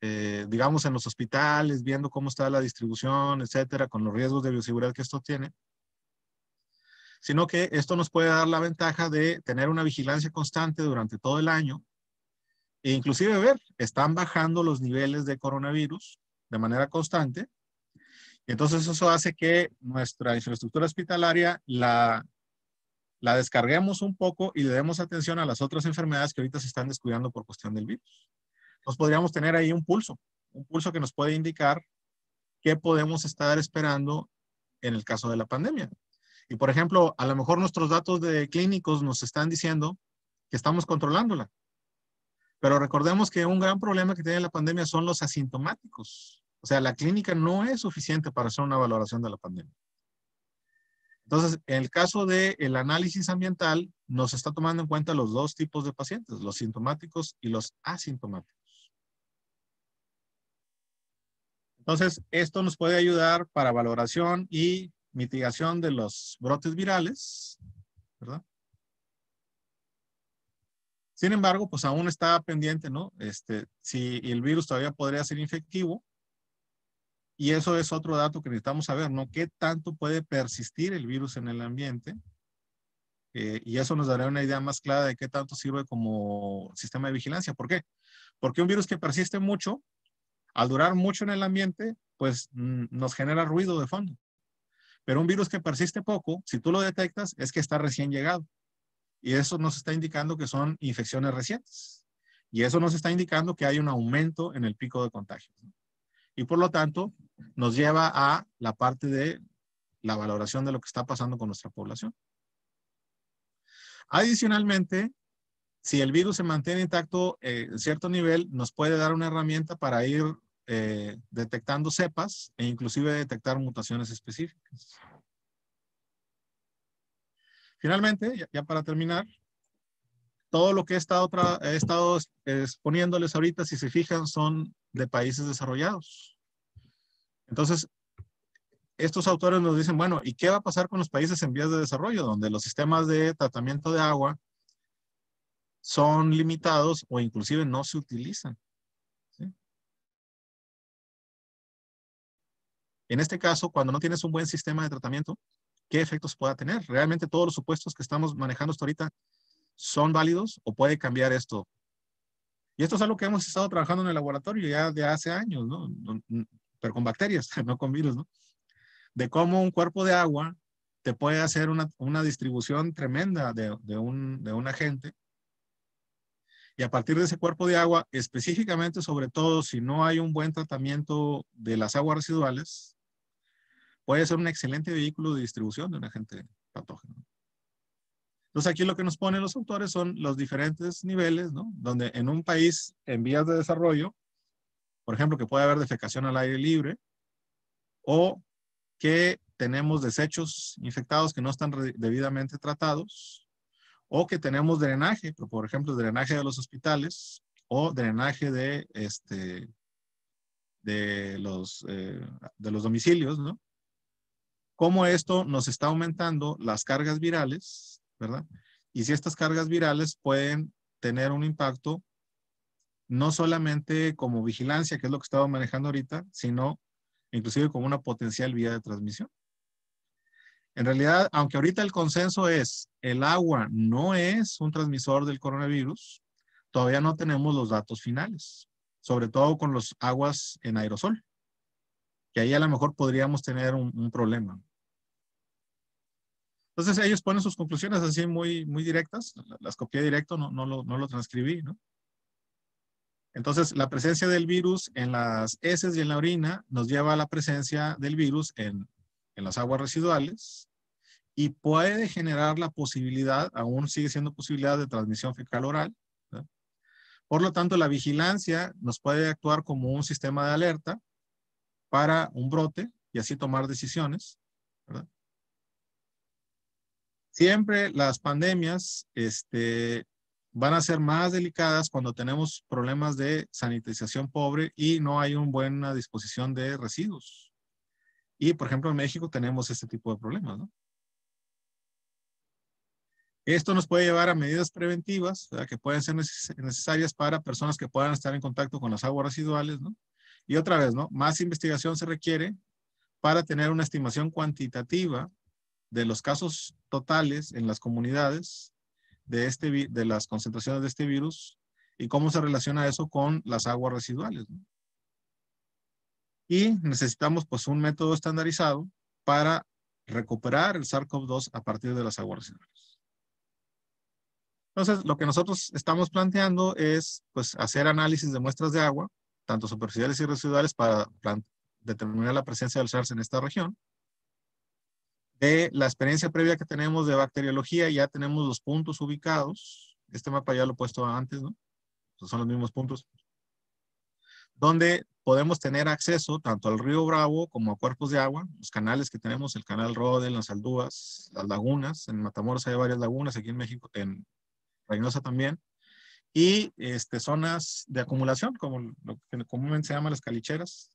digamos, en los hospitales, viendo cómo está la distribución, etcétera, con los riesgos de bioseguridad que esto tiene, sino que esto nos puede dar la ventaja de tener una vigilancia constante durante todo el año e inclusive ver, están bajando los niveles de coronavirus de manera constante. Y entonces eso hace que nuestra infraestructura hospitalaria la descarguemos un poco y le demos atención a las otras enfermedades que ahorita se están descuidando por cuestión del virus. Entonces podríamos tener ahí un pulso que nos puede indicar qué podemos estar esperando en el caso de la pandemia. Y por ejemplo, a lo mejor nuestros datos de clínicos nos están diciendo que estamos controlándola. Pero recordemos que un gran problema que tiene la pandemia son los asintomáticos. O sea, la clínica no es suficiente para hacer una valoración de la pandemia. Entonces, en el caso del análisis ambiental, nos está tomando en cuenta los dos tipos de pacientes, los sintomáticos y los asintomáticos. Entonces, esto nos puede ayudar para valoración y mitigación de los brotes virales, ¿verdad? Sin embargo, pues aún está pendiente, ¿no? Si el virus todavía podría ser infectivo. Y eso es otro dato que necesitamos saber, ¿no? ¿Qué tanto puede persistir el virus en el ambiente? Y eso nos dará una idea más clara de qué tanto sirve como sistema de vigilancia. ¿Por qué? Porque un virus que persiste mucho, al durar mucho en el ambiente, pues nos genera ruido de fondo. Pero un virus que persiste poco, si tú lo detectas, es que está recién llegado. Y eso nos está indicando que son infecciones recientes. Y eso nos está indicando que hay un aumento en el pico de contagios, ¿no? Y por lo tanto, nos lleva a la parte de la valoración de lo que está pasando con nuestra población. Adicionalmente, si el virus se mantiene intacto en cierto nivel, nos puede dar una herramienta para ir detectando cepas e inclusive detectar mutaciones específicas. Finalmente, ya para terminar, todo lo que he estado exponiéndoles ahorita, si se fijan, son de países desarrollados. Entonces, estos autores nos dicen, bueno, ¿y qué va a pasar con los países en vías de desarrollo, donde los sistemas de tratamiento de agua son limitados o inclusive no se utilizan? ¿Sí? En este caso, cuando no tienes un buen sistema de tratamiento, ¿qué efectos pueda tener? ¿Realmente todos los supuestos que estamos manejando hasta ahorita son válidos o puede cambiar esto? Y esto es algo que hemos estado trabajando en el laboratorio ya de hace años, ¿no? Pero con bacterias, no con virus, ¿no? De cómo un cuerpo de agua te puede hacer una distribución tremenda de un agente. Y a partir de ese cuerpo de agua, específicamente, sobre todo, si no hay un buen tratamiento de las aguas residuales, puede ser un excelente vehículo de distribución de un agente patógeno. Entonces, aquí lo que nos ponen los autores son los diferentes niveles, ¿no? Donde en un país en vías de desarrollo, por ejemplo, que puede haber defecación al aire libre, o que tenemos desechos infectados que no están debidamente tratados, o que tenemos drenaje, por ejemplo, drenaje de los hospitales o drenaje de los domicilios, ¿no? Cómo esto nos está aumentando las cargas virales, ¿verdad? Y si estas cargas virales pueden tener un impacto no solamente como vigilancia, que es lo que estaba manejando ahorita, sino inclusive como una potencial vía de transmisión. En realidad, aunque ahorita el consenso es el agua no es un transmisor del coronavirus, todavía no tenemos los datos finales, sobre todo con los aguas en aerosol, que ahí a lo mejor podríamos tener un problema. Entonces ellos ponen sus conclusiones así muy directas, las copié directo, no lo transcribí, ¿no? Entonces la presencia del virus en las heces y en la orina nos lleva a la presencia del virus en las aguas residuales, y puede generar la posibilidad, aún sigue siendo posibilidad de transmisión fecal oral, ¿verdad? Por lo tanto, la vigilancia nos puede actuar como un sistema de alerta para un brote y así tomar decisiones, ¿verdad? Siempre las pandemias van a ser más delicadas cuando tenemos problemas de sanitización pobre y no hay una buena disposición de residuos. Y, por ejemplo, en México tenemos este tipo de problemas, ¿no? Esto nos puede llevar a medidas preventivas, ¿verdad?, que pueden ser necesarias para personas que puedan estar en contacto con las aguas residuales, ¿no? Y otra vez, ¿no? Más investigación se requiere para tener una estimación cuantitativa de los casos totales en las comunidades de las concentraciones de este virus y cómo se relaciona eso con las aguas residuales, ¿no? Y necesitamos pues un método estandarizado para recuperar el SARS-CoV-2 a partir de las aguas residuales. Entonces, lo que nosotros estamos planteando es pues hacer análisis de muestras de agua, tanto superficiales y residuales, para determinar la presencia del SARS en esta región. De la experiencia previa que tenemos de bacteriología, ya tenemos los puntos ubicados. Este mapa ya lo he puesto antes, ¿no? Estos son los mismos puntos. Donde podemos tener acceso tanto al río Bravo como a cuerpos de agua, los canales que tenemos, el canal Rodel, las Aldúas, las lagunas. En Matamoros hay varias lagunas, aquí en México, en Reynosa también. Y zonas de acumulación, como lo que comúnmente se llama las calicheras,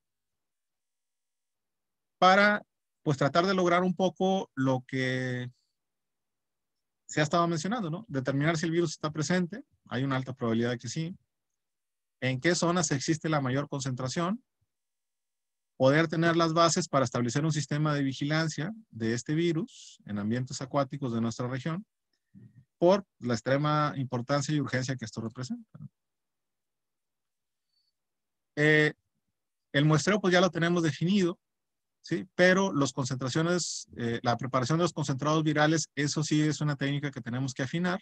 para pues tratar de lograr un poco lo que se ha estado mencionando, ¿no? Determinar si el virus está presente, hay una alta probabilidad de que sí. En qué zonas existe la mayor concentración, poder tener las bases para establecer un sistema de vigilancia de este virus en ambientes acuáticos de nuestra región, por la extrema importancia y urgencia que esto representa. El muestreo pues ya lo tenemos definido, ¿sí? Pero las concentraciones, la preparación de los concentrados virales, eso sí es una técnica que tenemos que afinar.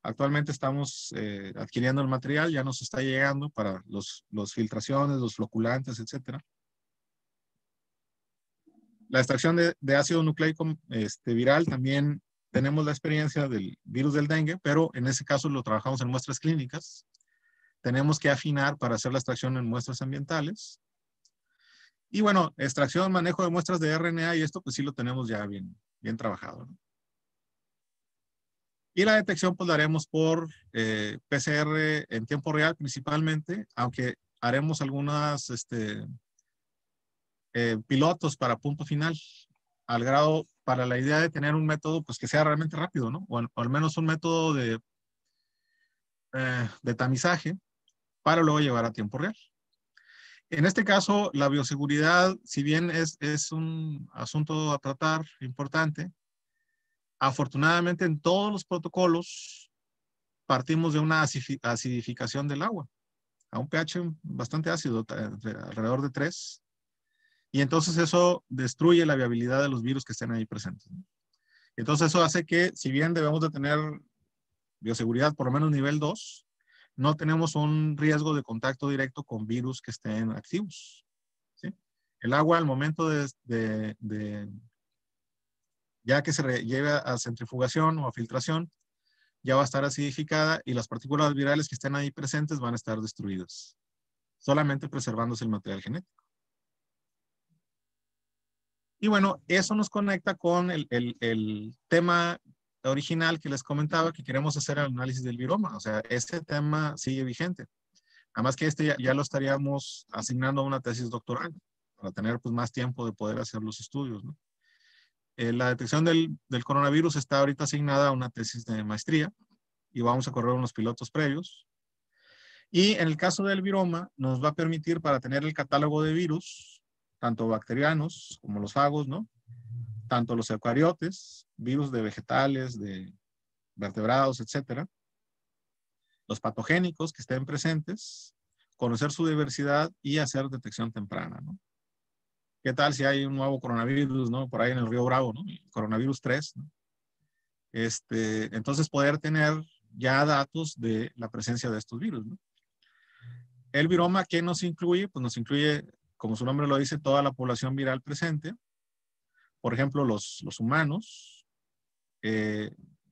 Actualmente estamos adquiriendo el material, ya nos está llegando para los filtraciones, los floculantes, etcétera. La extracción de ácido nucleico viral, también tenemos la experiencia del virus del dengue, pero en ese caso lo trabajamos en muestras clínicas. Tenemos que afinar para hacer la extracción en muestras ambientales. Y bueno, extracción, manejo de muestras de RNA y esto pues sí lo tenemos ya bien trabajado, ¿no? Y la detección pues la haremos por PCR en tiempo real principalmente, aunque haremos algunas pilotos para punto final, al grado para la idea de tener un método pues que sea realmente rápido, ¿no? O al menos un método de tamizaje para luego llevar a tiempo real. En este caso, la bioseguridad, si bien es un asunto a tratar importante, afortunadamente en todos los protocolos partimos de una acidificación del agua, a un pH bastante ácido, alrededor de 3. Y entonces eso destruye la viabilidad de los virus que estén ahí presentes, ¿no? Entonces eso hace que, si bien debemos de tener bioseguridad por lo menos nivel 2, no tenemos un riesgo de contacto directo con virus que estén activos, ¿sí? El agua al momento ya que se lleve a centrifugación o a filtración, ya va a estar acidificada y las partículas virales que estén ahí presentes van a estar destruidas, solamente preservándose el material genético. Y bueno, eso nos conecta con el tema original que les comentaba, que queremos hacer el análisis del viroma. O sea, ese tema sigue vigente. Además que ya lo estaríamos asignando a una tesis doctoral para tener pues más tiempo de poder hacer los estudios, ¿no? La detección del coronavirus está ahorita asignada a una tesis de maestría y vamos a correr unos pilotos previos. Y en el caso del viroma, nos va a permitir, para tener el catálogo de virus, tanto bacterianos como los fagos, ¿no? Tanto los eucariotes, virus de vegetales, de vertebrados, etcétera, los patogénicos que estén presentes, conocer su diversidad y hacer detección temprana, ¿no? ¿Qué tal si hay un nuevo coronavirus, ¿no? Por ahí en el río Bravo, ¿no? El coronavirus 3, ¿no? Entonces poder tener ya datos de la presencia de estos virus, ¿no? El viroma, ¿qué nos incluye? Pues nos incluye, como su nombre lo dice, toda la población viral presente. Por ejemplo, los humanos,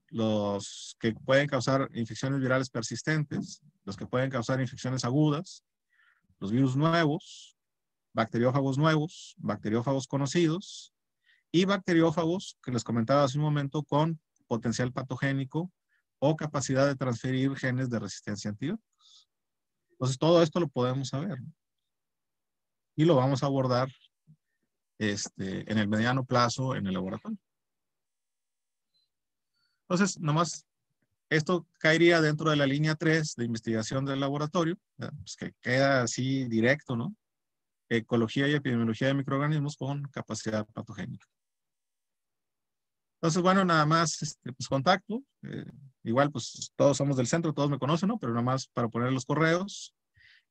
los que pueden causar infecciones virales persistentes, los que pueden causar infecciones agudas, los virus nuevos, bacteriófagos conocidos y bacteriófagos que les comentaba hace un momento con potencial patogénico o capacidad de transferir genes de resistencia a antibióticos. Entonces, todo esto lo podemos saber, ¿no? Y lo vamos a abordar en el mediano plazo en el laboratorio. Entonces, nomás, esto caería dentro de la línea 3 de investigación del laboratorio, pues que queda así directo, ¿no? Ecología y epidemiología de microorganismos con capacidad patogénica. Entonces, bueno, nada más, pues contacto. Igual, pues todos somos del centro, todos me conocen, ¿no? Pero nada más para poner los correos.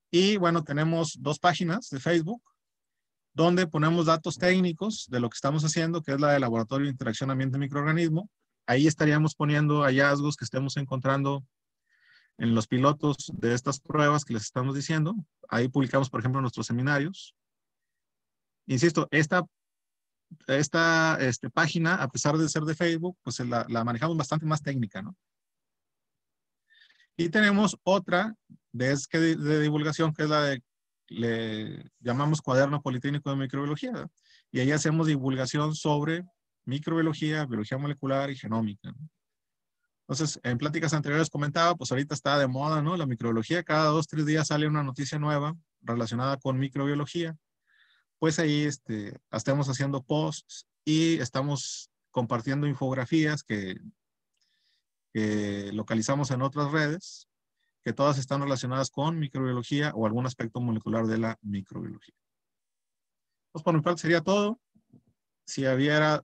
Y bueno, tenemos 2 páginas de Facebook donde ponemos datos técnicos de lo que estamos haciendo, que es la de Laboratorio de Interacción Ambiente-Microorganismo. Ahí estaríamos poniendo hallazgos que estemos encontrando en los pilotos de estas pruebas que les estamos diciendo. Ahí publicamos, por ejemplo, nuestros seminarios. Insisto, esta página, a pesar de ser de Facebook, pues la manejamos bastante más técnica, ¿no? Y tenemos otra de divulgación, que es la de, le llamamos Cuaderno Politécnico de Microbiología, ¿no? Y ahí hacemos divulgación sobre microbiología, biología molecular y genómica, ¿no? Entonces, en pláticas anteriores comentaba, pues ahorita está de moda, ¿no? La microbiología, cada 2, 3 días sale una noticia nueva relacionada con microbiología. Pues ahí estamos haciendo posts y estamos compartiendo infografías que localizamos en otras redes, que todas están relacionadas con microbiología o algún aspecto molecular de la microbiología. Pues por mi parte sería todo. Si hubiera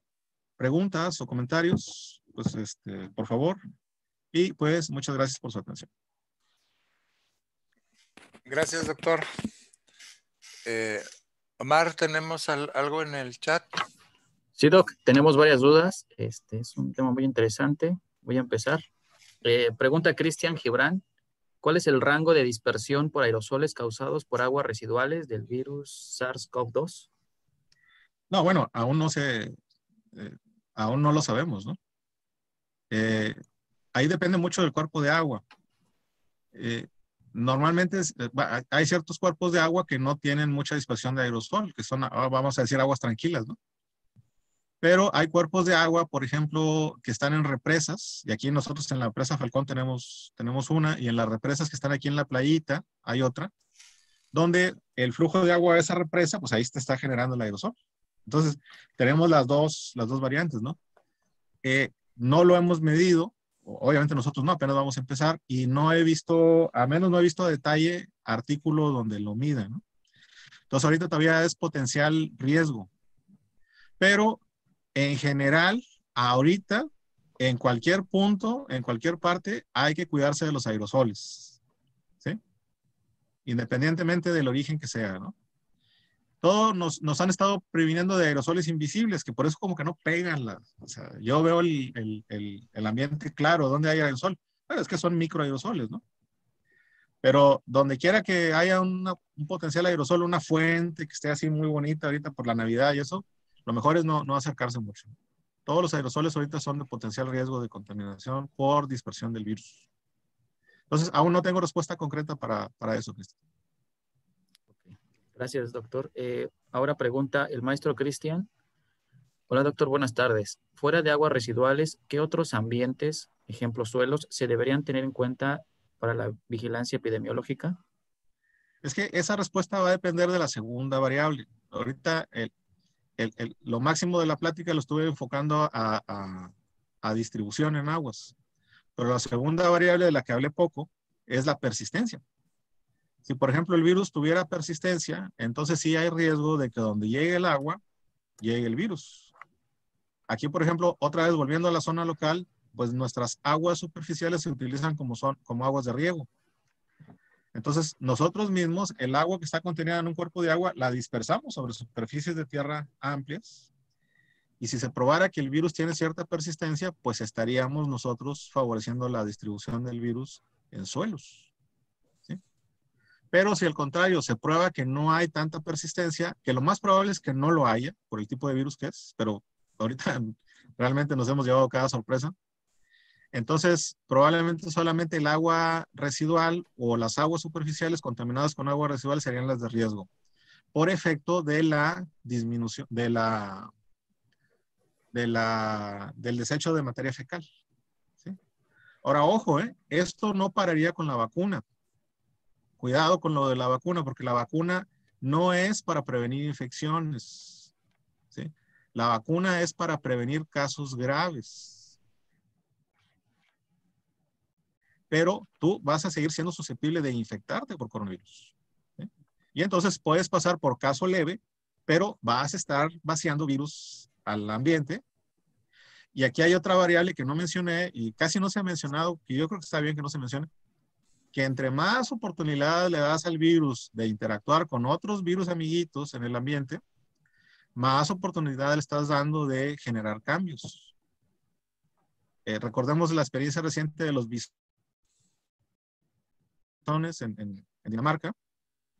preguntas o comentarios, pues por favor. Y pues muchas gracias por su atención. Gracias, doctor. Omar, ¿tenemos algo en el chat? Sí, Doc, tenemos varias dudas. Este es un tema muy interesante. Voy a empezar. Pregunta Cristian Gibran. ¿Cuál es el rango de dispersión por aerosoles causados por aguas residuales del virus SARS-CoV-2? No, bueno, aún no lo sabemos, ¿no? Ahí depende mucho del cuerpo de agua. Normalmente hay ciertos cuerpos de agua que no tienen mucha dispersión de aerosol, que son, vamos a decir, aguas tranquilas, ¿no? Pero hay cuerpos de agua, por ejemplo, que están en represas, y aquí nosotros en la presa Falcón tenemos una, y en las represas que están aquí en la playita hay otra, donde el flujo de agua de esa represa, pues ahí te está generando el aerosol. Entonces, tenemos las dos variantes, ¿no? No lo hemos medido, obviamente nosotros no, apenas vamos a empezar, y no he visto, a menos no he visto a detalle artículo donde lo mida, ¿no? Entonces, ahorita todavía es potencial riesgo. Pero en general, ahorita, en cualquier punto, en cualquier parte, hay que cuidarse de los aerosoles, ¿sí? Independientemente del origen que sea, ¿no? Todos nos han estado previniendo de aerosoles invisibles, que por eso como que no pegan. O sea, yo veo el ambiente claro, donde hay aerosol. Bueno, es que son microaerosoles, ¿no? Pero donde quiera que haya un potencial aerosol, una fuente que esté así muy bonita ahorita por la Navidad y eso, lo mejor es no acercarse mucho. Todos los aerosoles ahorita son de potencial riesgo de contaminación por dispersión del virus. Entonces, aún no tengo respuesta concreta para eso, Cristian. Gracias, doctor. Ahora pregunta el maestro Cristian. Hola, doctor, buenas tardes. Fuera de aguas residuales, ¿qué otros ambientes, ejemplo suelos, se deberían tener en cuenta para la vigilancia epidemiológica? Es que esa respuesta va a depender de la segunda variable. Ahorita lo máximo de la plática lo estuve enfocando a distribución en aguas. Pero la segunda variable de la que hablé poco es la persistencia. Si, por ejemplo, el virus tuviera persistencia, entonces sí hay riesgo de que donde llegue el agua, llegue el virus. Aquí, por ejemplo, otra vez volviendo a la zona local, pues nuestras aguas superficiales se utilizan como aguas de riego. Entonces, nosotros mismos, el agua que está contenida en un cuerpo de agua, la dispersamos sobre superficies de tierra amplias. Y si se probara que el virus tiene cierta persistencia, pues estaríamos nosotros favoreciendo la distribución del virus en suelos, ¿sí? Pero si al contrario se prueba que no hay tanta persistencia, que lo más probable es que no lo haya por el tipo de virus que es, pero ahorita realmente nos hemos llevado cada sorpresa. Entonces, probablemente solamente el agua residual o las aguas superficiales contaminadas con agua residual serían las de riesgo, por efecto de la disminución, del desecho de materia fecal, ¿sí? Ahora, ojo, esto no pararía con la vacuna. Cuidado con lo de la vacuna, porque la vacuna no es para prevenir infecciones, ¿sí? La vacuna es para prevenir casos graves. Pero tú vas a seguir siendo susceptible de infectarte por coronavirus, ¿sí? Y entonces puedes pasar por caso leve, pero vas a estar vaciando virus al ambiente. Y aquí hay otra variable que no mencioné y casi no se ha mencionado, que yo creo que está bien que no se mencione, que entre más oportunidad le das al virus de interactuar con otros virus amiguitos en el ambiente, más oportunidad le estás dando de generar cambios. Recordemos la experiencia reciente de los bisones en Dinamarca,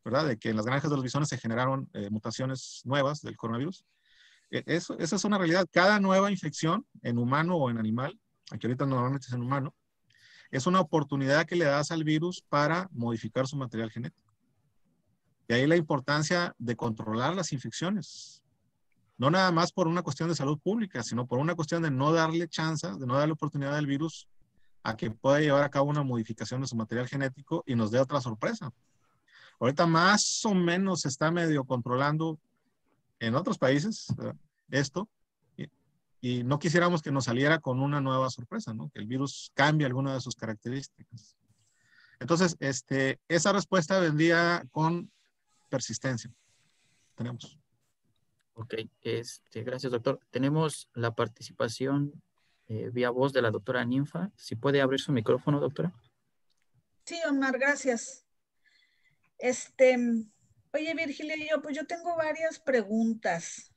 ¿verdad? De que en las granjas de los bisones se generaron mutaciones nuevas del coronavirus. Esa es una realidad. Cada nueva infección en humano o en animal, aquí ahorita normalmente es en humano, es una oportunidad que le das al virus para modificar su material genético. De ahí la importancia de controlar las infecciones. No nada más por una cuestión de salud pública, sino por una cuestión de no darle chance, de no darle oportunidad al virus a que pueda llevar a cabo una modificación de su material genético y nos dé otra sorpresa. Ahorita más o menos se está medio controlando en otros países esto, y no quisiéramos que nos saliera con una nueva sorpresa, ¿no? Que el virus cambie alguna de sus características. Entonces, esa respuesta vendría con persistencia. Tenemos. Ok, gracias, doctor. Tenemos la participación vía voz de la doctora Ninfa. Si puede abrir su micrófono, doctora. Sí, Omar, gracias. Oye, Virgilio, yo tengo varias preguntas.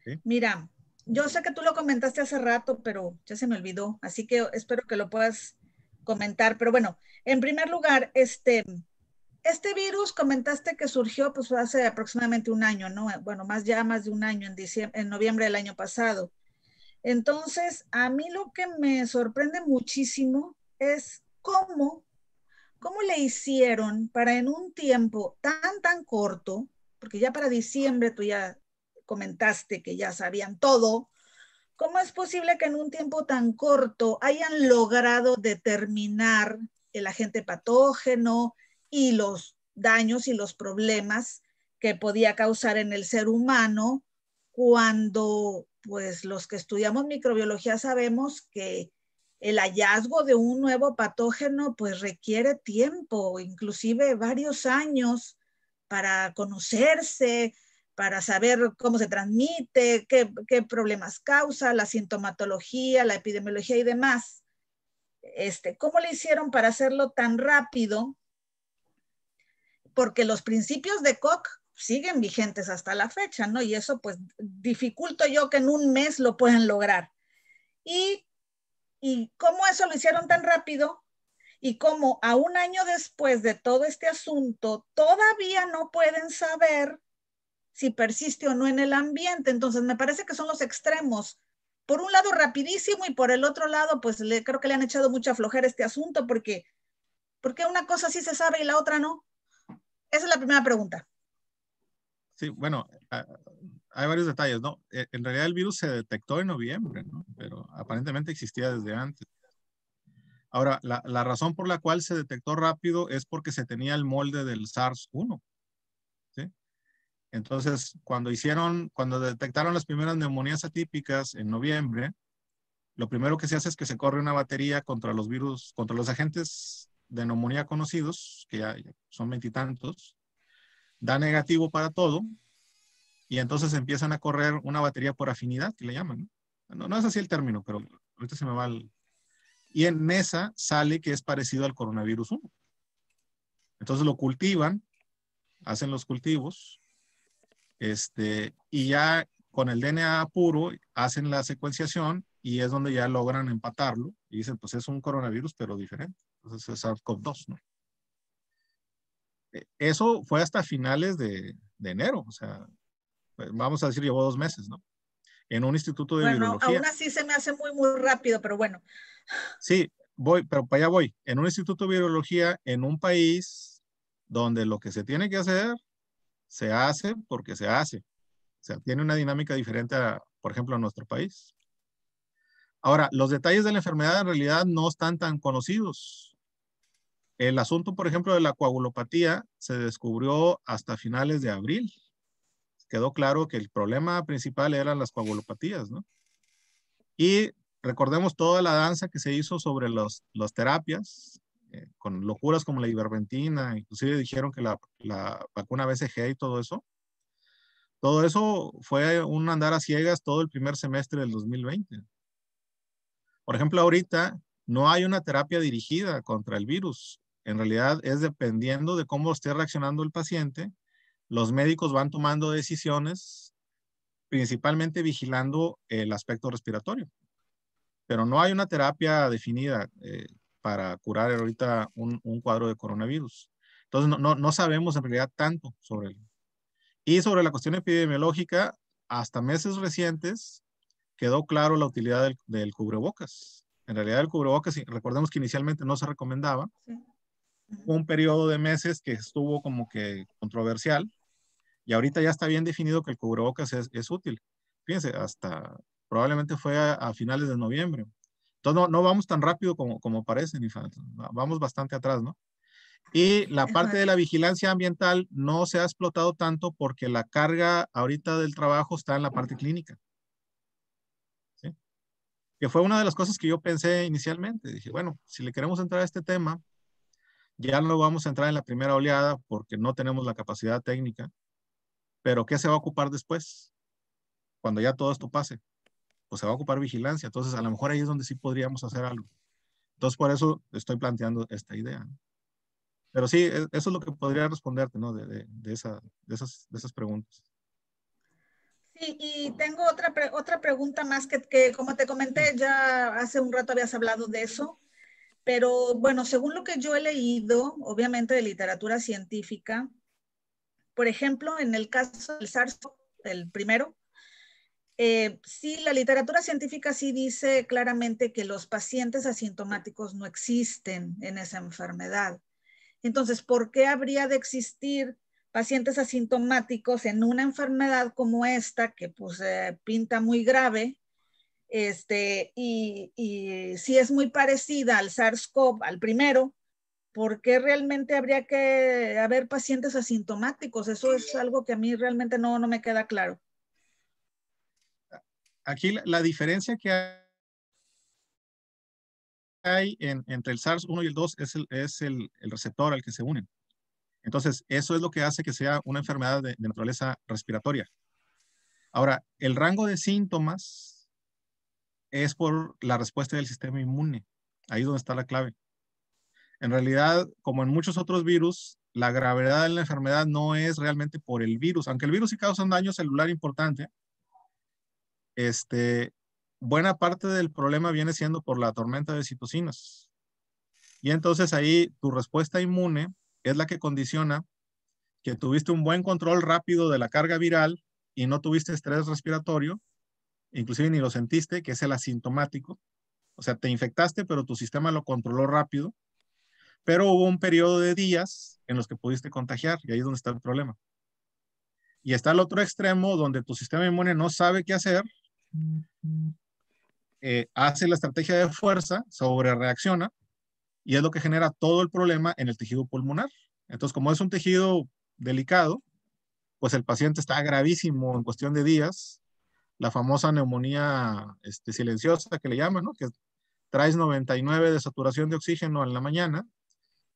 ¿Sí? Mira, yo sé que tú lo comentaste hace rato, pero ya se me olvidó, así que espero que lo puedas comentar. Pero bueno, en primer lugar, este virus comentaste que surgió pues hace aproximadamente un año, ¿no? Bueno, más de un año, en noviembre del año pasado. Entonces, a mí lo que me sorprende muchísimo es cómo le hicieron para en un tiempo tan corto, porque ya para diciembre tú ya comentaste que ya sabían todo, ¿cómo es posible que en un tiempo tan corto hayan logrado determinar el agente patógeno y los daños y los problemas que podía causar en el ser humano, cuando pues los que estudiamos microbiología sabemos que el hallazgo de un nuevo patógeno pues requiere tiempo, inclusive varios años para conocerse, para saber cómo se transmite, qué problemas causa, la sintomatología, la epidemiología y demás. ¿Cómo le hicieron para hacerlo tan rápido? Porque los principios de Koch siguen vigentes hasta la fecha, ¿no? Y eso pues dificulto yo que en un mes lo puedan lograr. Y cómo eso lo hicieron tan rápido y cómo a un año después de todo este asunto todavía no pueden saber si persiste o no en el ambiente. Entonces me parece que son los extremos. Por un lado rapidísimo y por el otro lado pues creo que le han echado mucha flojera este asunto porque una cosa sí se sabe y la otra no. Esa es la primera pregunta. Sí, bueno, hay varios detalles, ¿no? En realidad el virus se detectó en noviembre, ¿no? Pero aparentemente existía desde antes. Ahora, la razón por la cual se detectó rápido es porque se tenía el molde del SARS-1, ¿sí? Entonces, cuando detectaron las primeras neumonías atípicas en noviembre, lo primero que se hace es que se corre una batería contra los virus, contra los agentes de neumonía conocidos, que ya son 20 y tantos, da negativo para todo, y entonces empiezan a correr una batería por afinidad, que le llaman, ¿no? No es así el término, pero ahorita se me va el... Y en esa sale que es parecido al coronavirus 1. Entonces lo cultivan, hacen los cultivos, y ya con el DNA puro hacen la secuenciación y es donde ya logran empatarlo y dicen, pues es un coronavirus, pero diferente. Entonces es SARS-CoV-2, ¿no? Eso fue hasta finales de enero, o sea, vamos a decir, llevó 2 meses, ¿no? En un instituto de Bueno, virología. aún así se me hace muy rápido, pero bueno. Sí, pero para allá voy. En un instituto de virología, en un país donde lo que se tiene que hacer, se hace porque se hace. O sea, tiene una dinámica diferente a, por ejemplo, a nuestro país. Ahora, los detalles de la enfermedad en realidad no están tan conocidos. El asunto, por ejemplo, de la coagulopatía se descubrió hasta finales de abril. Quedó claro que el problema principal eran las coagulopatías, ¿no? Y recordemos toda la danza que se hizo sobre las terapias, con locuras como la ivermectina, inclusive dijeron que la vacuna BCG y todo eso. Todo eso fue un andar a ciegas todo el primer semestre del 2020. Por ejemplo, ahorita no hay una terapia dirigida contra el virus. En realidad es dependiendo de cómo esté reaccionando el paciente. Los médicos van tomando decisiones, principalmente vigilando el aspecto respiratorio. Pero no hay una terapia definida para curar ahorita un cuadro de coronavirus. Entonces no sabemos en realidad tanto sobre él. Y sobre la cuestión epidemiológica, hasta meses recientes quedó claro la utilidad del cubrebocas. En realidad el cubrebocas, recordemos que inicialmente no se recomendaba. Sí. Hubo un periodo de meses que estuvo como que controversial y ahorita ya está bien definido que el cubrebocas es útil. Fíjense, hasta probablemente fue a finales de noviembre. Entonces no vamos tan rápido como parece, ni vamos bastante atrás, ¿no? Y la parte de la vigilancia ambiental no se ha explotado tanto porque la carga ahorita del trabajo está en la parte clínica. ¿Sí? Que fue una de las cosas que yo pensé inicialmente. Dije, bueno, si le queremos entrar a este tema, ya no vamos a entrar en la primera oleada porque no tenemos la capacidad técnica. Pero ¿qué se va a ocupar después? Cuando ya todo esto pase. Pues se va a ocupar vigilancia. Entonces, a lo mejor ahí es donde sí podríamos hacer algo. Entonces, por eso estoy planteando esta idea. Pero sí, eso es lo que podría responderte, ¿no? De esas preguntas. Sí, y tengo otra pregunta más que, como te comenté, ya hace un rato habías hablado de eso, pero bueno, según lo que yo he leído, obviamente de literatura científica, por ejemplo, en el caso del SARS, el primero, sí, la literatura científica sí dice claramente que los pacientes asintomáticos no existen en esa enfermedad. Entonces, ¿por qué habría de existir pacientes asintomáticos en una enfermedad como esta, que pues pinta muy grave, y si es muy parecida al SARS-CoV, al primero? ¿Por qué realmente habría que haber pacientes asintomáticos? Eso es algo que a mí realmente no me queda claro. Aquí la diferencia que hay entre el SARS-1 y el 2 es el receptor al que se unen. Entonces, eso es lo que hace que sea una enfermedad de naturaleza respiratoria. Ahora, el rango de síntomas es por la respuesta del sistema inmune. Ahí es donde está la clave. En realidad, como en muchos otros virus, la gravedad de la enfermedad no es realmente por el virus. Aunque el virus sí causa un daño celular importante, buena parte del problema viene siendo por la tormenta de citocinas. Y entonces ahí tu respuesta inmune es la que condiciona que tuviste un buen control rápido de la carga viral y no tuviste estrés respiratorio, inclusive ni lo sentiste, que es el asintomático. O sea, te infectaste, pero tu sistema lo controló rápido. Pero hubo un periodo de días en los que pudiste contagiar y ahí es donde está el problema. Y está el otro extremo donde tu sistema inmune no sabe qué hacer, hace la estrategia de fuerza, sobre reacciona y es lo que genera todo el problema en el tejido pulmonar. Entonces, como es un tejido delicado, pues el paciente está gravísimo en cuestión de días, la famosa neumonía silenciosa que le llaman, ¿no? Que traes 99 de saturación de oxígeno en la mañana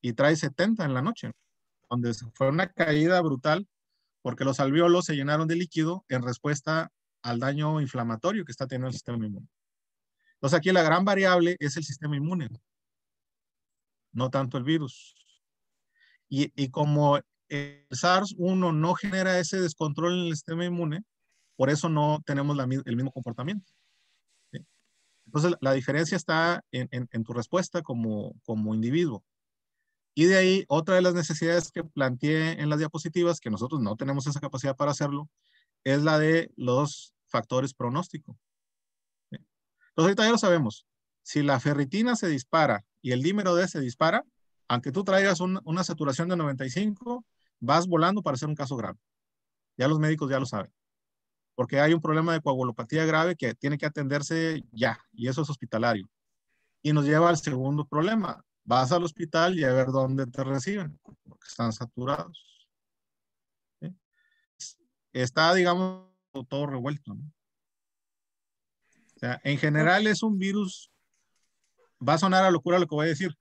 y traes 70 en la noche, donde fue una caída brutal porque los alvéolos se llenaron de líquido en respuesta al daño inflamatorio que está teniendo el sistema inmune. Entonces aquí la gran variable es el sistema inmune, no tanto el virus. Y como el SARS-1 no genera ese descontrol en el sistema inmune, por eso no tenemos el mismo comportamiento. ¿Sí? Entonces la diferencia está en tu respuesta como individuo. Y de ahí, otra de las necesidades que planteé en las diapositivas, que nosotros no tenemos esa capacidad para hacerlo, es la de los factores pronóstico. ¿Sí? Entonces ahorita ya lo sabemos. Si la ferritina se dispara y el dímero D se dispara, aunque tú traigas una saturación de 95, vas volando para ser un caso grave. Ya los médicos ya lo saben. porque hay un problema de coagulopatía grave que tiene que atenderse ya, y eso es hospitalario. Y nos lleva al segundo problema. Vas al hospital y a ver dónde te reciben, porque están saturados. ¿Sí? Está, digamos, todo revuelto, ¿no? O sea, en general es un virus, va a sonar a locura lo que voy a decir,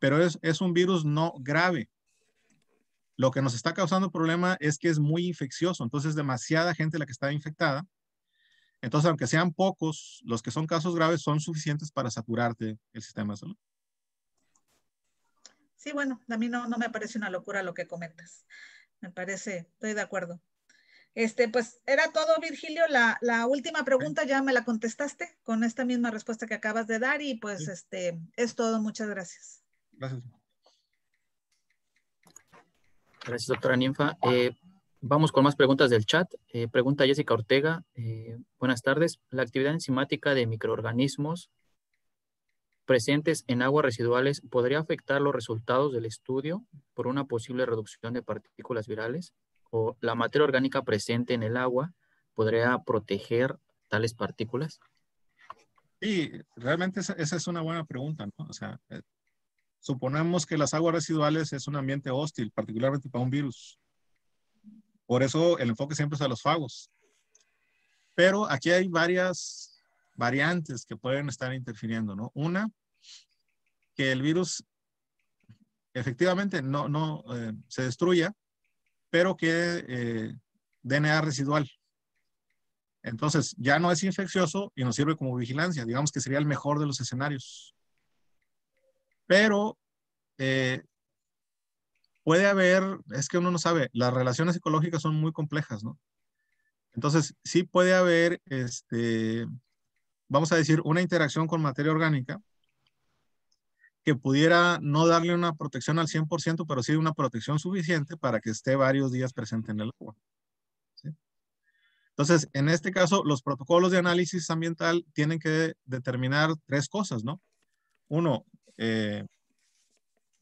pero es un virus no grave. Lo que nos está causando problema es que es muy infeccioso, entonces demasiada gente la que está infectada. Entonces, aunque sean pocos, los que son casos graves son suficientes para saturarte el sistema de salud. Sí, bueno, a mí no me parece una locura lo que comentas. Me parece, estoy de acuerdo. Pues era todo, Virgilio. La última pregunta ya me la contestaste con esta misma respuesta que acabas de dar y pues Sí. es todo. Muchas gracias. Gracias. Gracias, doctora Ninfa. Vamos con más preguntas del chat. Pregunta Jessica Ortega. Buenas tardes. La actividad enzimática de microorganismos presentes en aguas residuales podría afectar los resultados del estudio por una posible reducción de partículas virales, o la materia orgánica presente en el agua podría proteger tales partículas. Sí, realmente esa es una buena pregunta, ¿no? O sea, suponemos que las aguas residuales es un ambiente hostil, particularmente para un virus. Por eso el enfoque siempre es a los fagos. Pero aquí hay varias variantes que pueden estar interfiriendo, ¿no? Una, que el virus efectivamente no se destruya, pero que DNA residual. Entonces, ya no es infeccioso y nos sirve como vigilancia. Digamos que sería el mejor de los escenarios. Pero puede haber, es que uno no sabe, las relaciones ecológicas son muy complejas, ¿no? Entonces, sí puede haber, vamos a decir, una interacción con materia orgánica que pudiera no darle una protección al 100%, pero sí una protección suficiente para que esté varios días presente en el agua. ¿Sí? Entonces, en este caso, los protocolos de análisis ambiental tienen que determinar tres cosas, ¿no? Uno,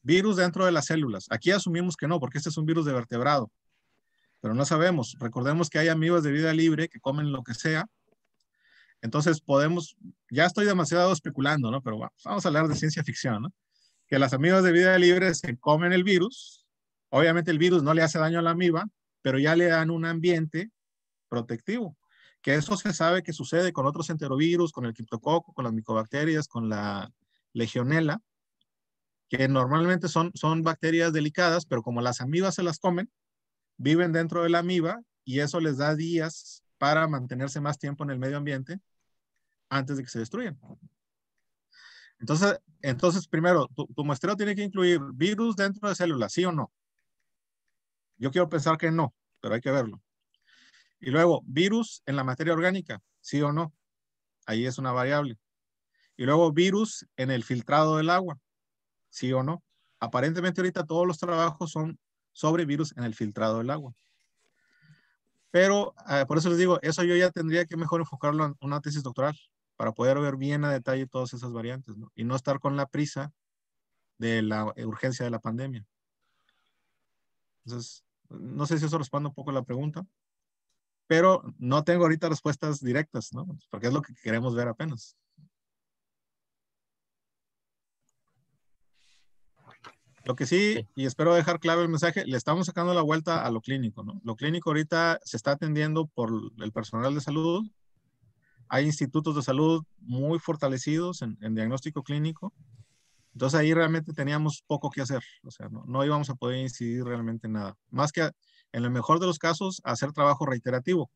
virus dentro de las células. Aquí asumimos que no, porque este es un virus de vertebrado, pero no sabemos. Recordemos que hay amibas de vida libre que comen lo que sea. Entonces podemos, ya estoy demasiado especulando, ¿no? Pero bueno, vamos a hablar de ciencia ficción, ¿no? Que las amibas de vida libre se comen el virus. Obviamente el virus no le hace daño a la amiba, pero ya le dan un ambiente protectivo. Que eso se sabe que sucede con otros enterovirus, con el criptococo, con las micobacterias, con la legionela, que normalmente son bacterias delicadas, pero como las amibas se las comen, viven dentro de la amiba y eso les da días para mantenerse más tiempo en el medio ambiente antes de que se destruyan. Entonces primero, tu muestreo tiene que incluir virus dentro de células, ¿sí o no? Yo quiero pensar que no, pero hay que verlo. Y luego, virus en la materia orgánica, ¿sí o no? Ahí es una variable. Y luego, virus en el filtrado del agua, ¿sí o no? Aparentemente ahorita todos los trabajos son sobre virus en el filtrado del agua. Pero por eso les digo, eso yo ya tendría que mejor enfocarlo en una tesis doctoral para poder ver bien a detalle todas esas variantes, ¿no? Y no estar con la prisa de la urgencia de la pandemia. Entonces, no sé si eso responde un poco a la pregunta, pero no tengo ahorita respuestas directas, ¿no? Porque es lo que queremos ver apenas. Lo que sí, y espero dejar claro el mensaje, le estamos sacando la vuelta a lo clínico, ¿no? Lo clínico ahorita se está atendiendo por el personal de salud. Hay institutos de salud muy fortalecidos en diagnóstico clínico. Entonces ahí realmente teníamos poco que hacer. O sea, no íbamos a poder incidir realmente en nada. Más que en el mejor de los casos, hacer trabajo reiterativo.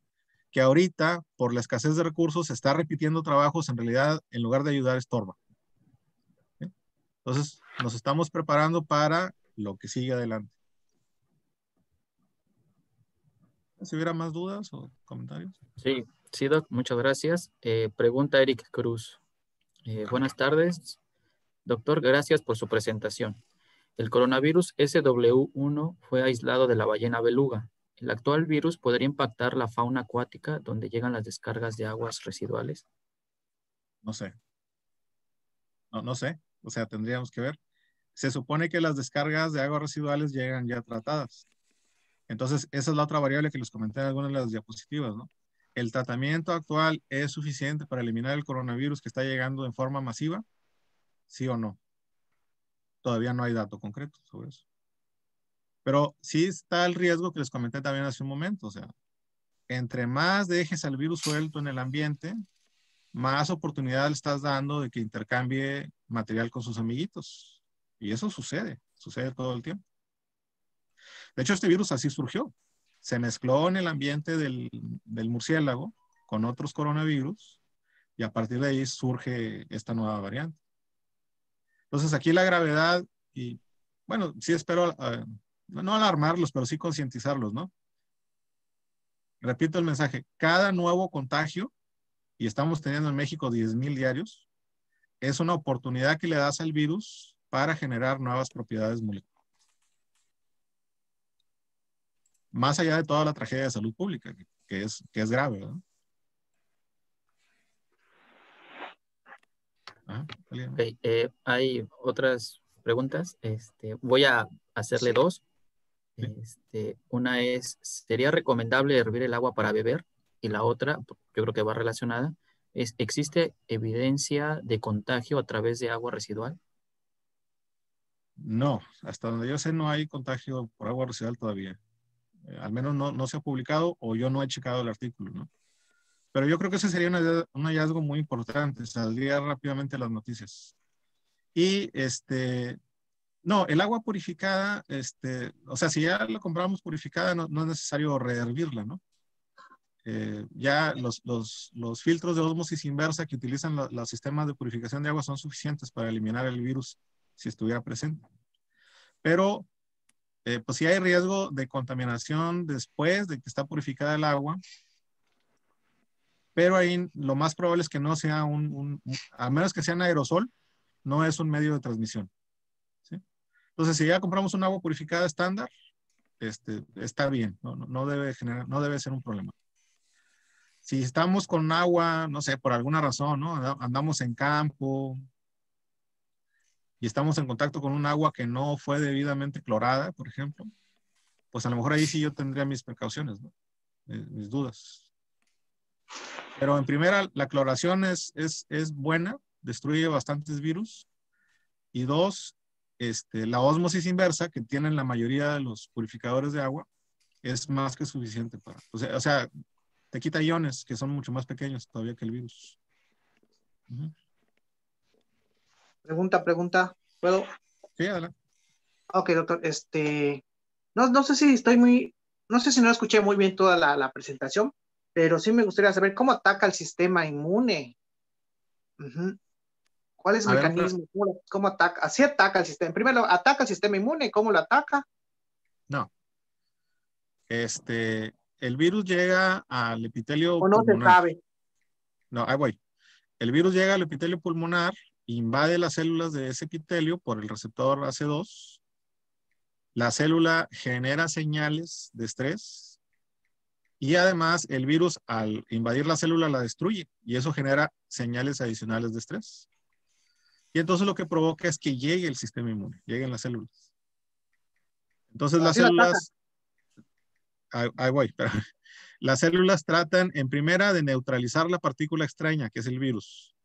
Que ahorita, por la escasez de recursos, se está repitiendo trabajos, en realidad, en lugar de ayudar, estorba. ¿Sí? Entonces, nos estamos preparando para lo que sigue adelante. Si hubiera más dudas o comentarios. Sí, sí, Doc, muchas gracias. Pregunta Eric Cruz. Buenas tardes, doctor, gracias por su presentación. El coronavirus SW1 fue aislado de la ballena beluga. ¿El actual virus podría impactar la fauna acuática donde llegan las descargas de aguas residuales? No sé. No sé. O sea, tendríamos que ver. Se supone que las descargas de aguas residuales llegan ya tratadas. Entonces, esa es la otra variable que les comenté en algunas de las diapositivas, ¿no? ¿el tratamiento actual es suficiente para eliminar el coronavirus que está llegando en forma masiva? ¿Sí o no? Todavía no hay dato concreto sobre eso. Pero sí está el riesgo que les comenté también hace un momento. O sea, entre más dejes al virus suelto en el ambiente, más oportunidad le estás dando de que intercambie material con sus amiguitos. Y eso sucede todo el tiempo. De hecho, este virus así surgió. Se mezcló en el ambiente del murciélago con otros coronavirus y a partir de ahí surge esta nueva variante. Entonces aquí la gravedad, y bueno, sí espero no alarmarlos, pero sí concientizarlos, ¿no? Repito el mensaje, cada nuevo contagio, y estamos teniendo en México 10,000 diarios, es una oportunidad que le das al virus para generar nuevas propiedades moleculares. Más allá de toda la tragedia de salud pública, que es grave, ¿verdad? Okay, hay otras preguntas. Voy a hacerle dos. Una es, ¿sería recomendable hervir el agua para beber? Y la otra, yo creo que va relacionada, es, ¿existe evidencia de contagio a través de agua residual? No, hasta donde yo sé no hay contagio por agua residual todavía. Al menos no se ha publicado o yo no he checado el artículo, ¿no? Pero yo creo que ese sería un hallazgo muy importante, saldría rápidamente las noticias. Y no, el agua purificada, o sea, si ya la compramos purificada, no es necesario rehervirla, ¿no? Ya los filtros de ósmosis inversa que utilizan los sistemas de purificación de agua son suficientes para eliminar el virus si estuviera presente. Pero, pues sí hay riesgo de contaminación después de que está purificada el agua, pero ahí lo más probable es que no sea a menos que sea un aerosol, no es un medio de transmisión, ¿sí? Entonces, si ya compramos un agua purificada estándar, está bien, no debe ser un problema. Si estamos con agua, no sé, por alguna razón, ¿no? Andamos en campo y estamos en contacto con un agua que no fue debidamente clorada, por ejemplo, pues a lo mejor ahí sí yo tendría mis precauciones, ¿no? Mis dudas. Pero en primera, la cloración es buena, destruye bastantes virus. Y dos, la ósmosis inversa que tienen la mayoría de los purificadores de agua es más que suficiente para, o sea, te quita iones que son mucho más pequeños todavía que el virus. Pregunta, ¿puedo? Sí, adelante. Ok, doctor, no sé si no sé si no escuché muy bien toda la presentación, pero sí me gustaría saber cómo ataca el sistema inmune. ¿Cuál es el mecanismo? ¿Cómo ataca? Así ataca el sistema. Primero, ataca el sistema inmune. ¿Cómo lo ataca? No. El virus llega al epitelio ¿O no pulmonar. se sabe? No, ahí voy. El virus llega al epitelio pulmonar, invade las células de ese epitelio por el receptor AC2. La célula genera señales de estrés y además el virus al invadir la célula la destruye y eso genera señales adicionales de estrés. Y entonces lo que provoca es que llegue el sistema inmune, lleguen las células. Entonces las células, ahí voy, pero las células tratan en primera de neutralizar la partícula extraña que es el virus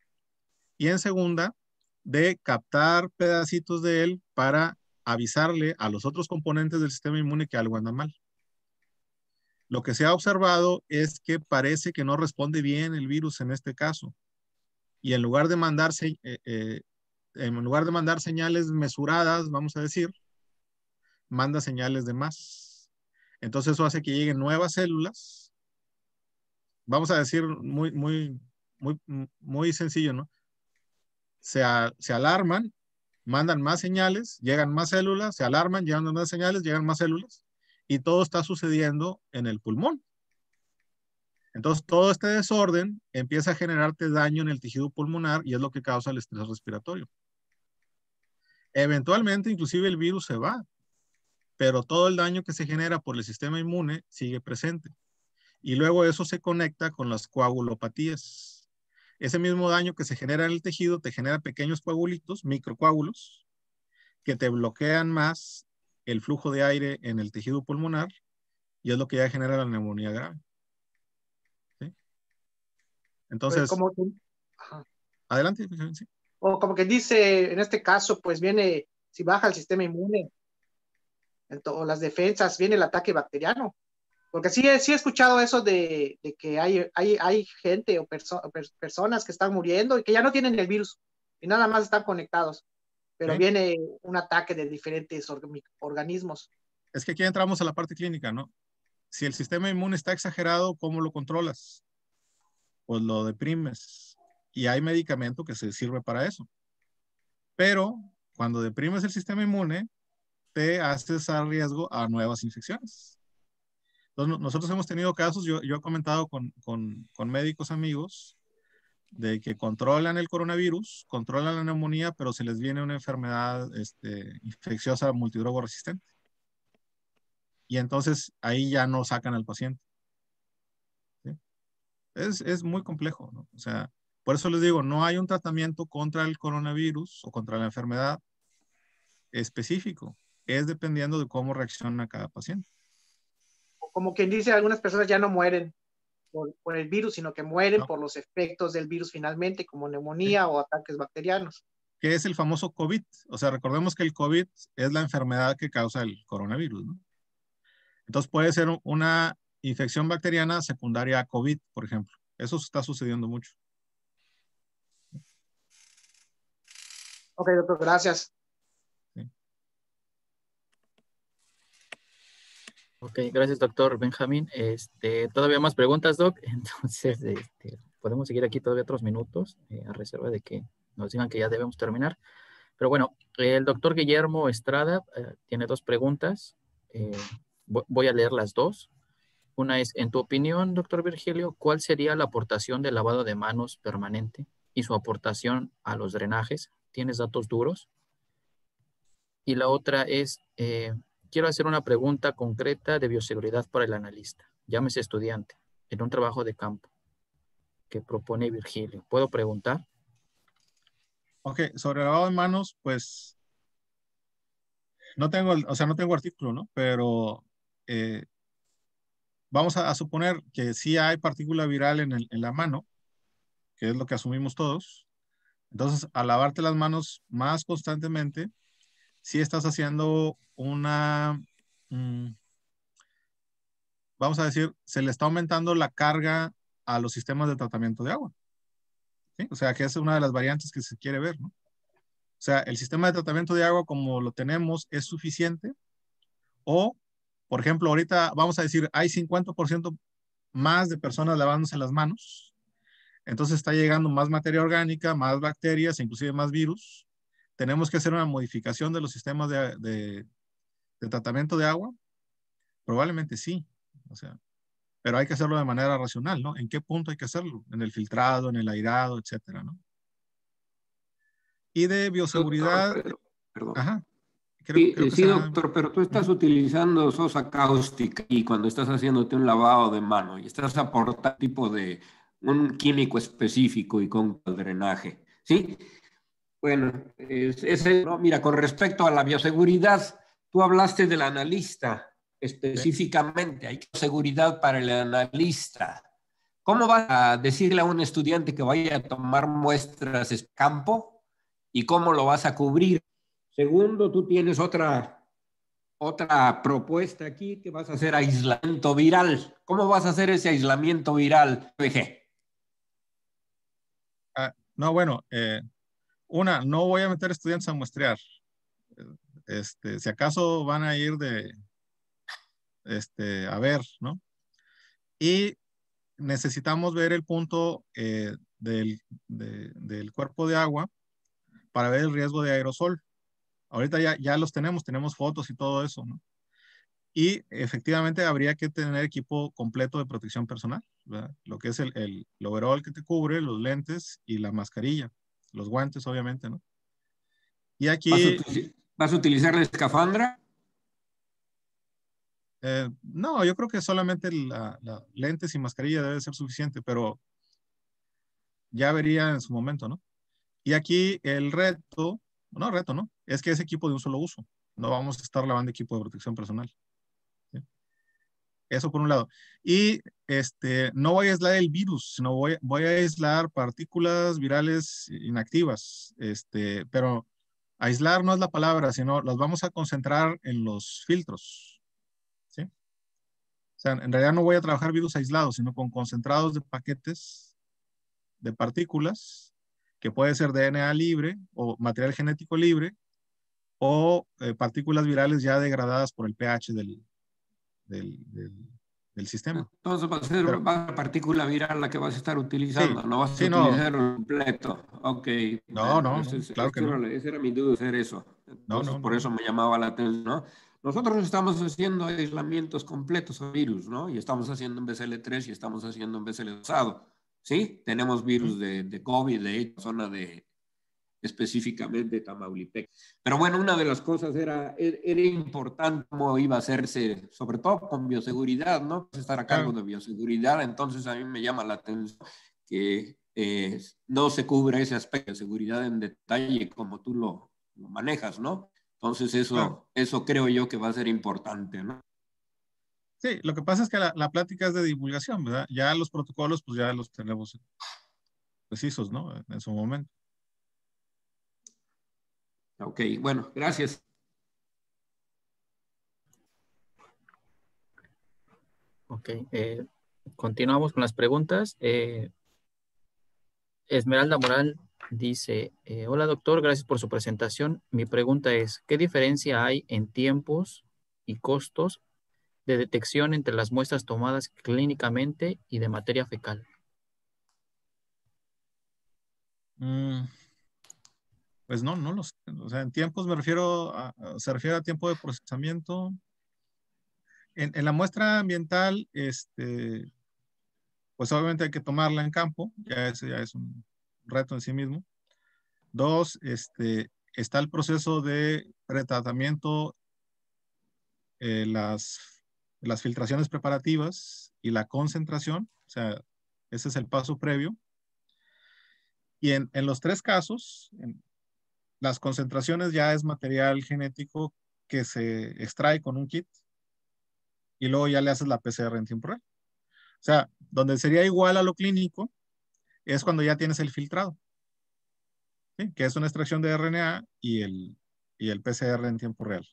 y en segunda de captar pedacitos de él para avisarle a los otros componentes del sistema inmune que algo anda mal. Lo que se ha observado es que parece que no responde bien el virus en este caso. Y en lugar de mandar señales mesuradas, vamos a decir, manda señales de más. Entonces eso hace que lleguen nuevas células. Vamos a decir muy sencillo, ¿no? Se alarman, mandan más señales, llegan más células, se alarman, llegan más señales, llegan más células. Y todo está sucediendo en el pulmón. Entonces, todo este desorden empieza a generarte daño en el tejido pulmonar y es lo que causa el estrés respiratorio. Eventualmente, inclusive el virus se va, pero todo el daño que se genera por el sistema inmune sigue presente. Y luego eso se conecta con las coagulopatías. Ese mismo daño que se genera en el tejido te genera pequeños coagulitos, microcoágulos, que te bloquean más el flujo de aire en el tejido pulmonar y es lo que ya genera la neumonía grave. ¿Sí? Entonces, como que, ajá. Adelante. Sí. O como que dice, en este caso, pues viene, si baja el sistema inmune o las defensas, viene el ataque bacteriano. Porque sí he escuchado eso de que hay gente o personas que están muriendo y que ya no tienen el virus y nada más están conectados, pero ¿Sí? viene un ataque de diferentes organismos. Es que aquí entramos a la parte clínica, ¿no? Si el sistema inmune está exagerado, ¿cómo lo controlas? Pues lo deprimes. Y hay medicamento que se sirve para eso. Pero cuando deprimes el sistema inmune, te haces a riesgo a nuevas infecciones. Entonces, nosotros hemos tenido casos, yo he comentado con médicos amigos, de que controlan el coronavirus, controlan la neumonía, pero se les viene una enfermedad infecciosa multidrogo resistente. Y entonces ahí ya no sacan al paciente. ¿Sí? Es muy complejo, ¿no? O sea, por eso les digo, no hay un tratamiento contra el coronavirus o contra la enfermedad específico. Es dependiendo de cómo reacciona cada paciente. Como quien dice, algunas personas ya no mueren por el virus, sino que mueren por los efectos del virus finalmente, como neumonía o ataques bacterianos. ¿Qué es el famoso COVID? O sea, recordemos que el COVID es la enfermedad que causa el coronavirus, ¿no? Entonces puede ser una infección bacteriana secundaria a COVID, por ejemplo. Eso está sucediendo mucho. Ok, doctor, gracias. Sí. Ok, gracias, doctor Benjamín. Todavía más preguntas, Doc. Entonces, podemos seguir aquí todavía otros minutos, a reserva de que nos digan que ya debemos terminar. Pero bueno, el doctor Guillermo Estrada tiene dos preguntas. Voy a leer las dos. Una es, en tu opinión, doctor Virgilio, ¿cuál sería la aportación del lavado de manos permanente y su aportación a los drenajes? ¿Tienes datos duros? Y la otra es, quiero hacer una pregunta concreta de bioseguridad para el analista, llámese estudiante, en un trabajo de campo que propone Virgilio. ¿Puedo preguntar? Ok, sobre el lavado de manos, pues no tengo, no tengo artículo, ¿no? Pero vamos a suponer que sí hay partícula viral en la mano, que es lo que asumimos todos. Entonces, al lavarte las manos más constantemente, sí estás haciendo vamos a decir, se le está aumentando la carga a los sistemas de tratamiento de agua. ¿Sí? O sea, que es una de las variantes que se quiere ver, ¿no? O sea, el sistema de tratamiento de agua como lo tenemos es suficiente o, por ejemplo, ahorita vamos a decir, hay 50% más de personas lavándose las manos, entonces está llegando más materia orgánica, más bacterias, inclusive más virus. Tenemos que hacer una modificación de los sistemas de tratamiento de agua. Probablemente sí, o sea, pero hay que hacerlo de manera racional, ¿no? ¿En qué punto hay que hacerlo? En el filtrado, en el airado, etcétera, ¿no? Y de bioseguridad, Doctor, perdón. ajá, Sí, creo que sí, se doctor, pero tú estás utilizando sosa cáustica y cuando estás haciéndote un lavado de mano y estás aportando tipo de un químico específico y con drenaje, ¿sí? Bueno, no, mira, con respecto a la bioseguridad, tú hablaste del analista específicamente, hay seguridad para el analista. ¿Cómo vas a decirle a un estudiante que vaya a tomar muestras de campo y cómo lo vas a cubrir? Segundo, tú tienes otra propuesta aquí que vas a hacer aislamiento viral. ¿Cómo vas a hacer ese aislamiento viral? no, bueno, no voy a meter estudiantes a muestrear. Si acaso van a ir a ver, ¿no? Y necesitamos ver el punto del cuerpo de agua para ver el riesgo de aerosol. Ahorita ya los tenemos fotos y todo eso, ¿no? Y efectivamente habría que tener equipo completo de protección personal, ¿verdad? Lo que es el overall que te cubre, los lentes y la mascarilla, los guantes, obviamente, ¿no? Y aquí... ¿Vas a utilizar la escafandra? No, yo creo que solamente la lentes y mascarilla debe ser suficiente, pero ya vería en su momento, ¿no? Y aquí el reto, ¿no? Es que es equipo de un solo uso. No vamos a estar lavando equipo de protección personal. ¿Sí? Eso por un lado. Y no voy a aislar el virus, sino voy a aislar partículas virales inactivas. Pero aislar no es la palabra, sino las vamos a concentrar en los filtros. ¿Sí? O sea, en realidad no voy a trabajar virus aislados, sino con concentrados de paquetes de partículas, que puede ser DNA libre o material genético libre, o partículas virales ya degradadas por el pH del sistema. Entonces va a ser una partícula viral la que vas a estar utilizando, Sí, no vas sí, a no. utilizar el completo. Ok. No, no, claro que no. Esa era mi duda, hacer eso. Entonces, No. por eso me llamaba la atención, ¿no? Nosotros estamos haciendo aislamientos completos a virus, ¿no? Y estamos haciendo en BCL3 y estamos haciendo en BCL2. ¿Sí? Tenemos virus de COVID, de hecho, zona de específicamente Tamaulipec. Pero bueno, una de las cosas era importante cómo iba a hacerse, sobre todo con bioseguridad, ¿no? Estar a cargo de bioseguridad, entonces a mí me llama la atención que no se cubre ese aspecto de seguridad en detalle como tú lo manejas, ¿no? Entonces eso creo yo que va a ser importante, ¿no? Sí, lo que pasa es que la plática es de divulgación, ¿verdad? Ya los protocolos, pues ya los tenemos precisos, ¿no? En su momento. Ok, bueno, gracias. Ok, continuamos con las preguntas. Esmeralda Moral dice, hola doctor, gracias por su presentación. Mi pregunta es, ¿qué diferencia hay en tiempos y costos de detección entre las muestras tomadas clínicamente y de materia fecal? Pues no lo sé. O sea, en tiempos me refiero se refiere a tiempo de procesamiento. En la muestra ambiental, pues obviamente hay que tomarla en campo, ya es un reto en sí mismo. Dos, está el proceso de pretratamiento, las filtraciones preparativas y la concentración, o sea, ese es el paso previo. Y en los tres casos, las concentraciones ya es material genético que se extrae con un kit y luego ya le haces la PCR en tiempo real. O sea, donde sería igual a lo clínico es cuando ya tienes el filtrado, ¿sí? Que es una extracción de RNA y el PCR en tiempo real.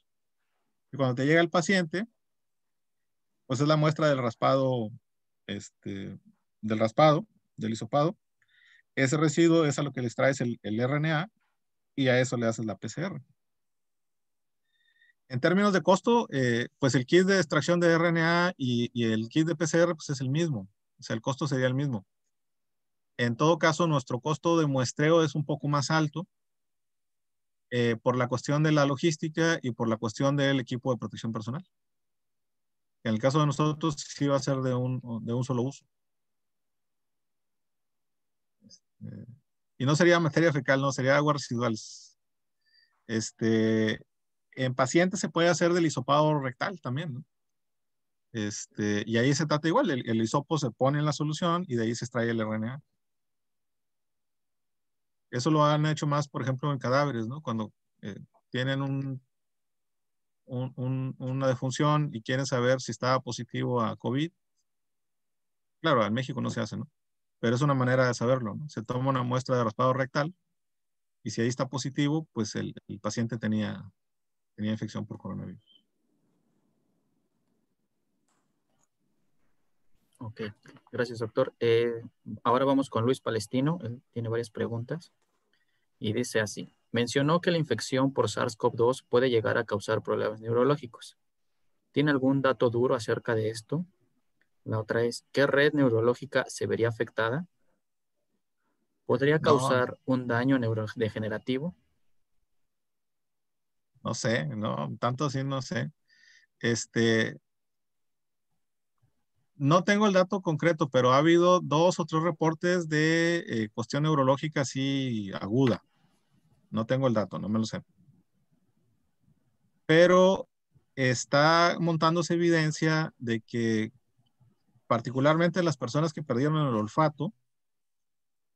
Y cuando te llega el paciente, pues es la muestra del raspado, del hisopado. Ese residuo es a lo que le extraes el RNA y a eso le haces la PCR. En términos de costo, pues el kit de extracción de RNA y el kit de PCR pues es el mismo. O sea, el costo sería el mismo. En todo caso, nuestro costo de muestreo es un poco más alto por la cuestión de la logística y por la cuestión del equipo de protección personal. En el caso de nosotros, sí va a ser de un solo uso. Y no sería materia fecal, no, sería aguas residuales. En pacientes se puede hacer del hisopado rectal también, ¿no? Y ahí se trata igual, el hisopo se pone en la solución y de ahí se extrae el RNA. Eso lo han hecho más, por ejemplo, en cadáveres, ¿no? Cuando tienen una defunción y quieren saber si estaba positivo a COVID. Claro, en México no se hace, ¿no? Pero es una manera de saberlo, ¿no? Se toma una muestra de raspado rectal y si ahí está positivo, pues el paciente tenía infección por coronavirus. Ok, gracias doctor. Ahora vamos con Luis Palestino, él tiene varias preguntas y dice así, mencionó que la infección por SARS-CoV-2 puede llegar a causar problemas neurológicos. ¿Tiene algún dato duro acerca de esto? La otra es, ¿qué red neurológica se vería afectada? ¿Podría causar un daño neurodegenerativo? No sé, no, tanto así no sé. No tengo el dato concreto, pero ha habido 2 o 3 reportes de cuestión neurológica así aguda. No tengo el dato, no me lo sé. Pero está montándose evidencia de que particularmente las personas que perdieron el olfato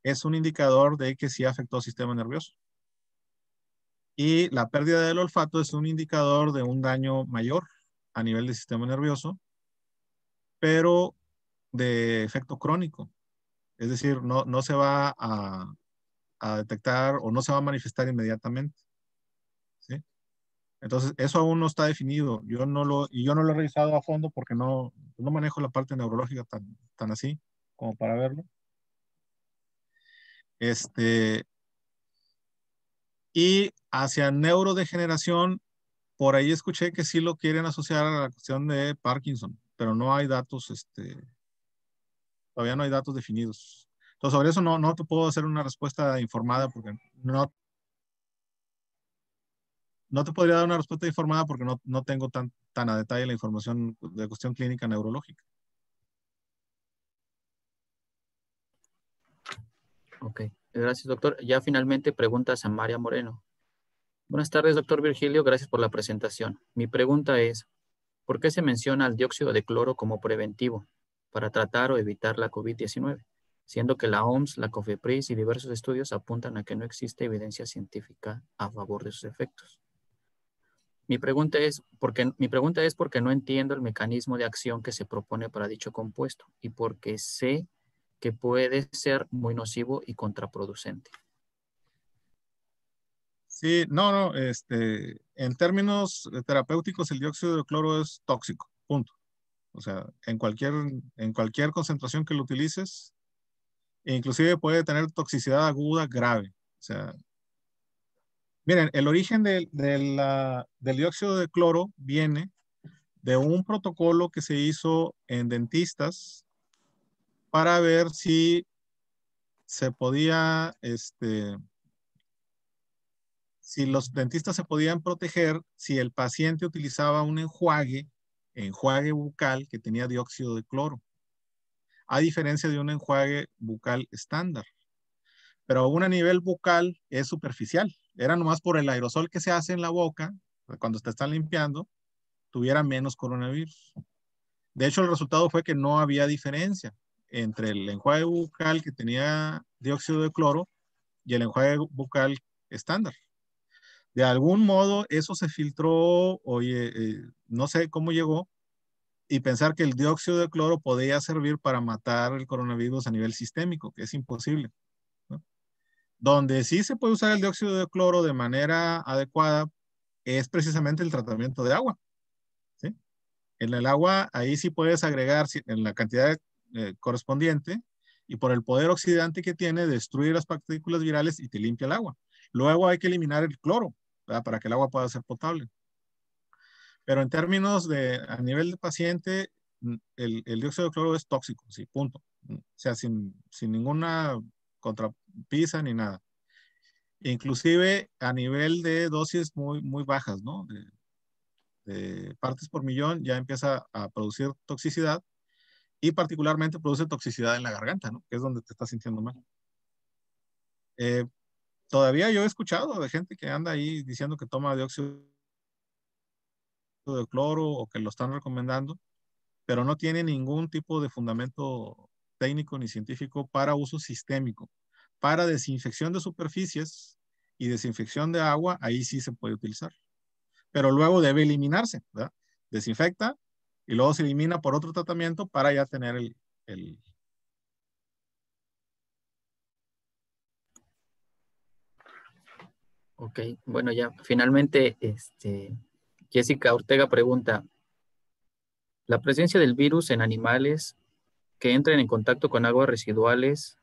es un indicador de que sí afectó el sistema nervioso. Y la pérdida del olfato es un indicador de un daño mayor a nivel del sistema nervioso pero de efecto crónico. Es decir, no se va a detectar o no se va a manifestar inmediatamente. ¿Sí? Entonces, eso aún no está definido. Yo no lo he revisado a fondo porque no manejo la parte neurológica tan así como para verlo. Y hacia neurodegeneración, por ahí escuché que sí lo quieren asociar a la cuestión de Parkinson, pero no hay datos, todavía no hay datos definidos. Entonces, sobre eso no te puedo hacer una respuesta informada porque no te podría dar una respuesta informada porque no tengo tan a detalle la información de cuestión clínica neurológica. Ok, gracias, doctor. Ya finalmente preguntas a María Moreno. Buenas tardes, doctor Virgilio. Gracias por la presentación. Mi pregunta es, ¿por qué se menciona el dióxido de cloro como preventivo para tratar o evitar la COVID-19? Siendo que la OMS, la COFEPRIS y diversos estudios apuntan a que no existe evidencia científica a favor de sus efectos. Mi pregunta es porque no entiendo el mecanismo de acción que se propone para dicho compuesto y porque sé que puede ser muy nocivo y contraproducente. Sí, en términos terapéuticos el dióxido de cloro es tóxico, punto. O sea, en cualquier concentración que lo utilices, inclusive puede tener toxicidad aguda grave. O sea, miren, el origen del dióxido de cloro viene de un protocolo que se hizo en dentistas para ver si se podía, si los dentistas se podían proteger si el paciente utilizaba un enjuague bucal que tenía dióxido de cloro, a diferencia de un enjuague bucal estándar. Pero aún a nivel bucal es superficial. Era nomás por el aerosol que se hace en la boca, cuando te están limpiando, tuviera menos coronavirus. De hecho, el resultado fue que no había diferencia entre el enjuague bucal que tenía dióxido de cloro y el enjuague bucal estándar. De algún modo eso se filtró, no sé cómo llegó, y pensar que el dióxido de cloro podía servir para matar el coronavirus a nivel sistémico, que es imposible, ¿no? Donde sí se puede usar el dióxido de cloro de manera adecuada es precisamente el tratamiento de agua, ¿sí? En el agua, ahí sí puedes agregar en la cantidad correspondiente y por el poder oxidante que tiene, destruir las partículas virales y te limpia el agua. Luego hay que eliminar el cloro, ¿verdad? Para que el agua pueda ser potable. Pero en términos a nivel de paciente, el dióxido de cloro es tóxico, sí, punto. O sea, sin ninguna contrapisa ni nada. Inclusive a nivel de dosis muy bajas, ¿no? De partes por millón ya empieza a producir toxicidad y particularmente produce toxicidad en la garganta, ¿no? Que es donde te estás sintiendo mal. Todavía yo he escuchado de gente que anda ahí diciendo que toma dióxido de cloro o que lo están recomendando, pero no tiene ningún tipo de fundamento técnico ni científico para uso sistémico. Para desinfección de superficies y desinfección de agua, ahí sí se puede utilizar. Pero luego debe eliminarse, ¿verdad? Desinfecta y luego se elimina por otro tratamiento para ya tener el... Ok, bueno, ya finalmente, Jessica Ortega pregunta, ¿la presencia del virus en animales que entren en contacto con aguas residuales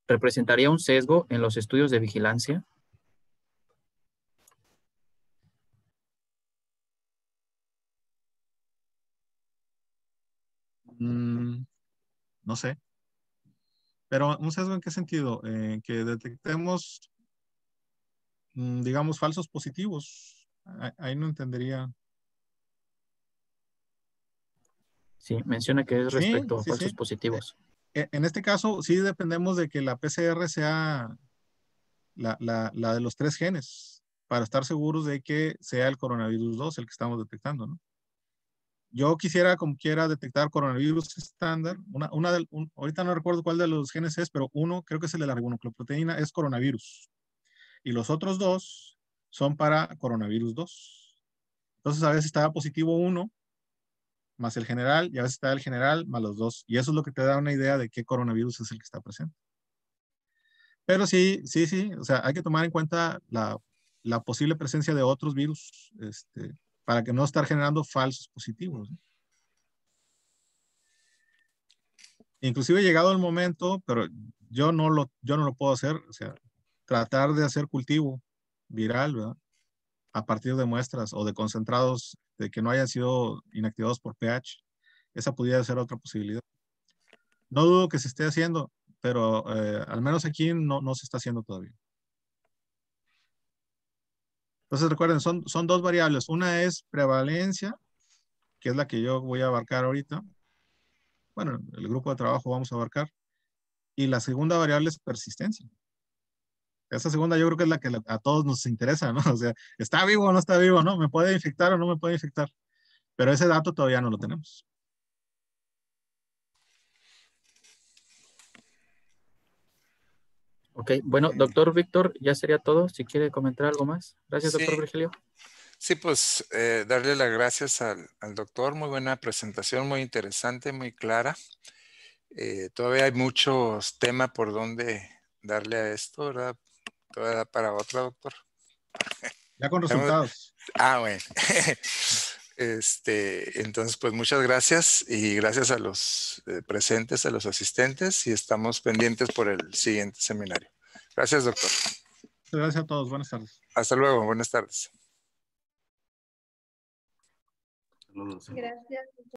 representaría un sesgo en los estudios de vigilancia? No sé. Pero un sesgo en qué sentido? Que detectemos, digamos, falsos positivos. Ahí no entendería. Sí, menciona que es Sí, respecto a sí, sí. falsos positivos. En este caso, sí dependemos de que la PCR sea la de los 3 genes, para estar seguros de que sea el coronavirus 2 el que estamos detectando, ¿no? Yo quisiera, como quiera, detectar coronavirus estándar. Ahorita no recuerdo cuál de los genes es, pero uno, creo que es el de la ribonucleoproteína, es coronavirus. Y los otros 2 son para coronavirus 2. Entonces, a veces estaba positivo uno más el general, y a veces te da el general más los dos. Y eso es lo que te da una idea de qué coronavirus es el que está presente. Pero sí, o sea, hay que tomar en cuenta la posible presencia de otros virus, para que no estar generando falsos positivos, ¿no? Inclusive llegado el momento, pero yo no lo puedo hacer, o sea, tratar de hacer cultivo viral, ¿verdad? A partir de muestras o de concentrados de que no hayan sido inactivados por pH. Esa pudiera ser otra posibilidad. No dudo que se esté haciendo, pero al menos aquí no se está haciendo todavía. Entonces recuerden, son dos variables. Una es prevalencia, que es la que yo voy a abarcar ahorita. Bueno, el grupo de trabajo vamos a abarcar. Y la segunda variable es persistencia. Esa segunda yo creo que es la que a todos nos interesa, ¿no? O sea, ¿está vivo o no está vivo, no? ¿Me puede infectar o no me puede infectar? Pero ese dato todavía no lo tenemos. Ok, bueno, doctor Víctor, ya sería todo. Si quiere comentar algo más. Gracias, doctor Sí, Virgilio. sí, pues darle las gracias al doctor. Muy buena presentación, muy interesante, muy clara. Todavía hay muchos temas por donde darle a esto, ¿verdad? Todavía da para otro, doctor. Ya con resultados. Bueno. Entonces, pues muchas gracias y gracias a los presentes, a los asistentes, y estamos pendientes por el siguiente seminario. Gracias, doctor. Gracias a todos. Buenas tardes. Hasta luego. Buenas tardes. Gracias.